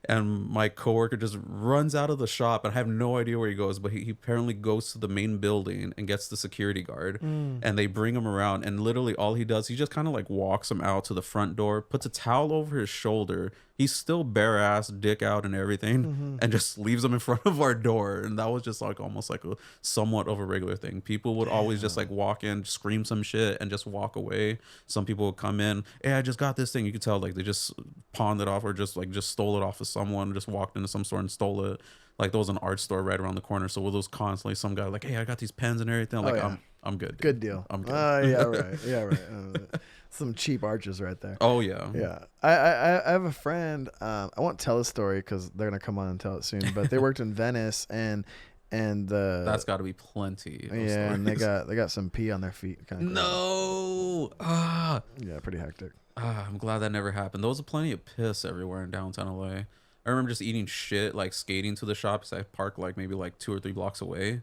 And my coworker just runs out of the shop, and I have no idea where he goes. But he apparently goes to the main building and gets the security guard, and they bring him around. And literally, all he does, he just kind of like walks him out to the front door, puts a towel over his shoulder. He's still bare ass, dick out and everything, and just leaves him in front of our door. And that was just like almost like a somewhat of a regular thing. People would always just like walk in, scream some shit, and just walk away. Some people would come in, hey, I just got this thing. You could tell like they just pawned it off or just stole it off of someone, just walked into some store and stole it. Like there was an art store right around the corner. So it was constantly some guy like, hey, I got these pens and everything. I'm like, I'm good. Dude. Good deal. I'm good. Yeah, right. Yeah, right. Some cheap arches right there. Oh yeah. Yeah. I have a friend. I won't tell the story because they're gonna come on and tell it soon. But they worked in Venice and that's got to be plenty. Yeah, and they got some pee on their feet. No. Yeah, pretty hectic. I'm glad that never happened. There was plenty of piss everywhere in downtown LA. I remember just eating shit, like skating to the shops. I parked like maybe like 2 or 3 blocks away.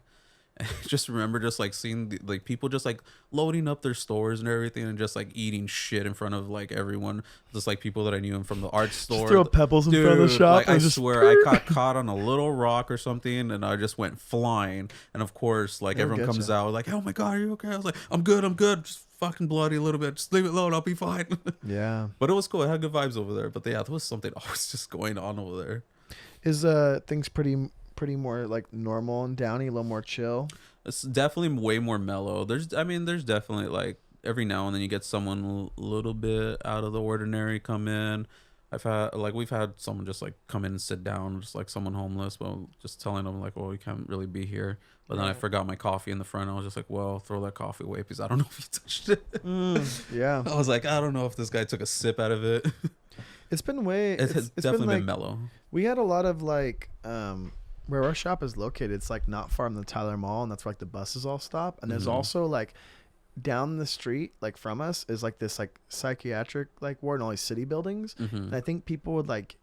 I just remember just like seeing like people just like loading up their stores and everything and just like eating shit in front of like everyone, just like people that I knew from the art store. Just throw pebbles in front of the shop. Like, I swear I got caught on a little rock or something and I just went flying. And of course, like everyone comes out like, oh my god, are you okay? I was like, I'm good, just fucking bloody a little bit. Just leave it alone, I'll be fine. Yeah. But it was cool. I had good vibes over there. But yeah, there was something always just going on over there. Is things pretty more like normal and downy, a little more chill? It's definitely way more mellow. There's definitely like every now and then you get someone a little bit out of the ordinary come in. We've had someone just like come in and sit down, just like someone homeless, but just telling them like, well, you can't really be here. But then I forgot my coffee in the front. I was just like, well, throw that coffee away because I don't know if you touched it. Yeah. I was like, I don't know if this guy took a sip out of it. It's been it's definitely been mellow. We had a lot of like where our shop is located, it's like not far from the Tyler Mall, and that's where like the buses all stop. And there's also like down the street, like from us, is like this like psychiatric like ward and all these city buildings. And I think people would like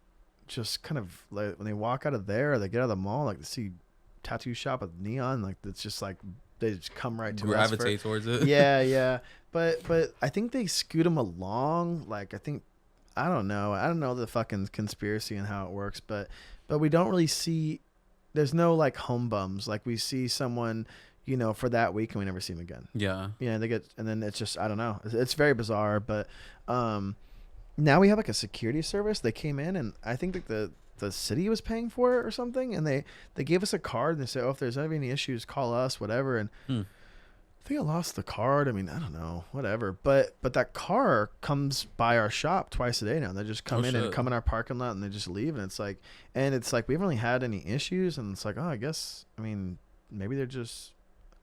just kind of like when they walk out of there or they get out of the mall, like to see tattoo shop with neon, like it's just like they just come right to gravitate towards it. Yeah. But I think they scoot them along. Like I don't know the fucking conspiracy and how it works, but we don't really see. There's no like home bums. Like we see someone, for that week, and we never see them again. Yeah. Yeah, they get, and then it's just, I don't know. It's very bizarre, but now we have like a security service. They came in, and I think like the city was paying for it or something, and they gave us a card, and they said, oh, if there's any issues, call us, whatever. And I think I lost the card. I mean, I don't know, whatever. But that car comes by our shop twice a day now. They just come and come in our parking lot, and they just leave. And it's like we haven't really had any issues. And it's like, oh, I guess, I mean, maybe they're just,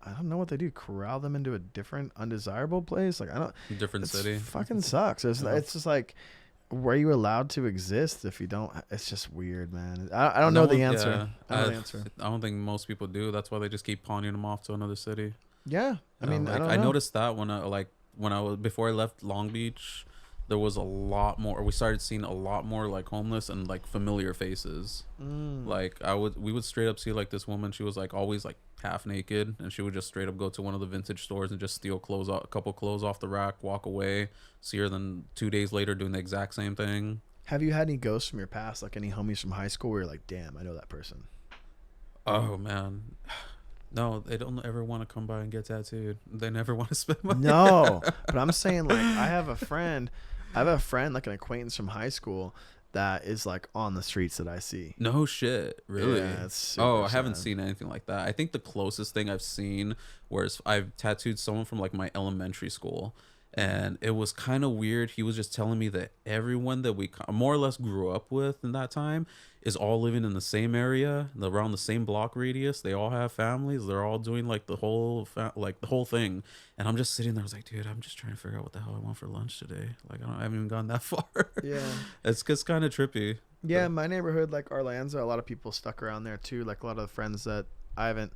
I don't know what they do. Corral them into a different undesirable place. Like, I don't. Different city. Fucking sucks. It's just like, were you allowed to exist if you don't? It's just weird, man. I don't know the answer. Yeah. I don't know the answer. I don't think most people do. That's why they just keep pawning them off to another city. Yeah, I mean, like, I noticed that when I was before I left Long Beach, there was a lot more. We started seeing a lot more like homeless and like familiar faces. Like we would straight up see like this woman. She was like always like half naked, and she would just straight up go to one of the vintage stores and just steal a couple clothes off the rack, walk away. See her then 2 days later doing the exact same thing. Have you had any ghosts from your past, like any homies from high school where you're like, damn, I know that person? Oh man. No, they don't ever want to come by and get tattooed. They never want to spend money. No, but I'm saying like I have a friend like an acquaintance from high school that is like on the streets that I see. No shit, really? Yeah, it's I haven't seen anything like that. I think the closest thing I've seen was I've tattooed someone from like my elementary school, and it was kind of weird. He was just telling me that everyone that we more or less grew up with in that time is all living in the same area, around the same block radius. They all have families. They're all doing like the whole thing. And I'm just sitting there. I was like, dude, I'm just trying to figure out what the hell I want for lunch today. Like, I haven't even gone that far. Yeah. It's kind of trippy. Yeah, my neighborhood, like Arlanza, a lot of people stuck around there too. Like a lot of the friends that I haven't,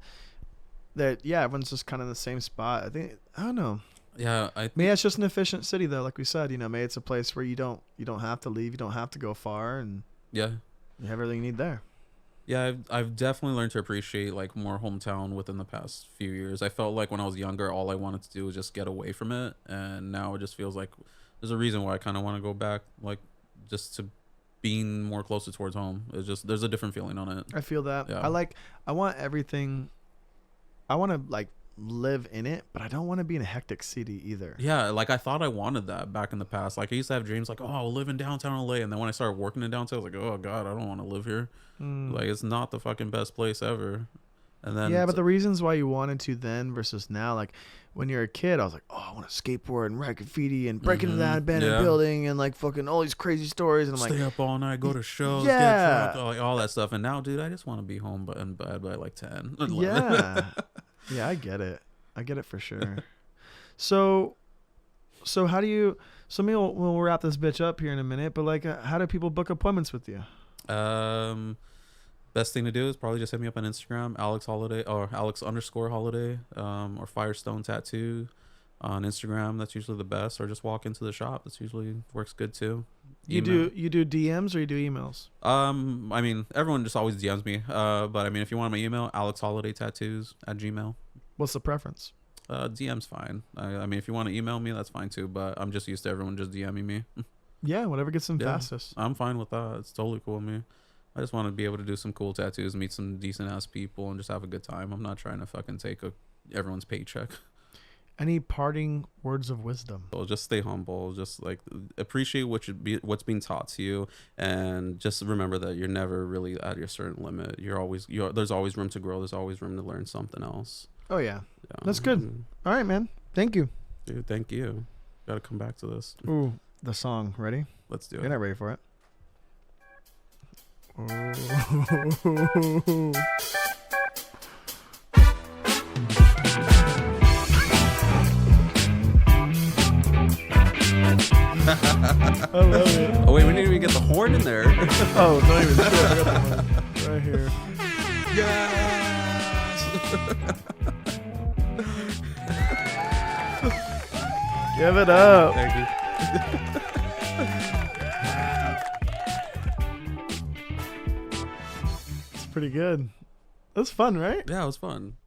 everyone's just kind of in the same spot. I don't know. Yeah, maybe it's just an efficient city though. Like we said, maybe it's a place where you don't have to leave, you don't have to go far, and yeah, you have everything you need there. Yeah, I've definitely learned to appreciate like more hometown within the past few years. I felt like when I was younger, all I wanted to do was just get away from it, and now it just feels like there's a reason why I kind of want to go back, like just to being more closer towards home. It's just there's a different feeling on it. I feel that. Yeah. I want everything. I want to like live in it, but I don't want to be in a hectic city either. Yeah, like I thought I wanted that back in the past. Like I used to have dreams like, oh, I'll live in downtown LA, and then when I started working in downtown, I was like, oh god, I don't want to live here. Like it's not the fucking best place ever. And then but the reasons why you wanted to then versus now, like when you're a kid, I was like, oh, I want to skateboard and write graffiti and break into that abandoned building and like fucking all these crazy stories, and I'm stay up all night, go to shows, get drunk, like all that stuff. And now, dude, I just want to be home in bed by like 10. Yeah, I get it for sure. So how do you? So maybe we'll wrap this bitch up here in a minute. But like, how do people book appointments with you? Best thing to do is probably just hit me up on Instagram, Alex Holiday or Alex_Holiday, or Firestone Tattoo on Instagram. That's usually the best. Or just walk into the shop. That's usually works good too. You do DMs or you do emails? I mean, everyone just always DMs me. But I mean, if you want my email, alexholidaytattoos@gmail. What's the preference? DM's fine. I mean, if you want to email me, that's fine too. But I'm just used to everyone just DMing me. Yeah, whatever gets them fastest. I'm fine with that. It's totally cool with me. I just want to be able to do some cool tattoos, meet some decent ass people, and just have a good time. I'm not trying to fucking take everyone's paycheck. Any parting words of wisdom? Well, just stay humble. Just like appreciate what's being taught to you, and just remember that you're never really at your certain limit. There's always room to grow. There's always room to learn something else. Oh yeah. That's good. All right, man. Thank you. Dude, thank you. Got to come back to this. Ooh, the song. Ready? Let's do it. You're not ready for it. Oh. I love it. Oh wait, we need to get the horn in there. Oh, not even sure. I got the horn right here. Yes. Give it up. Thank you. It's pretty good. That's fun, right? Yeah, it was fun.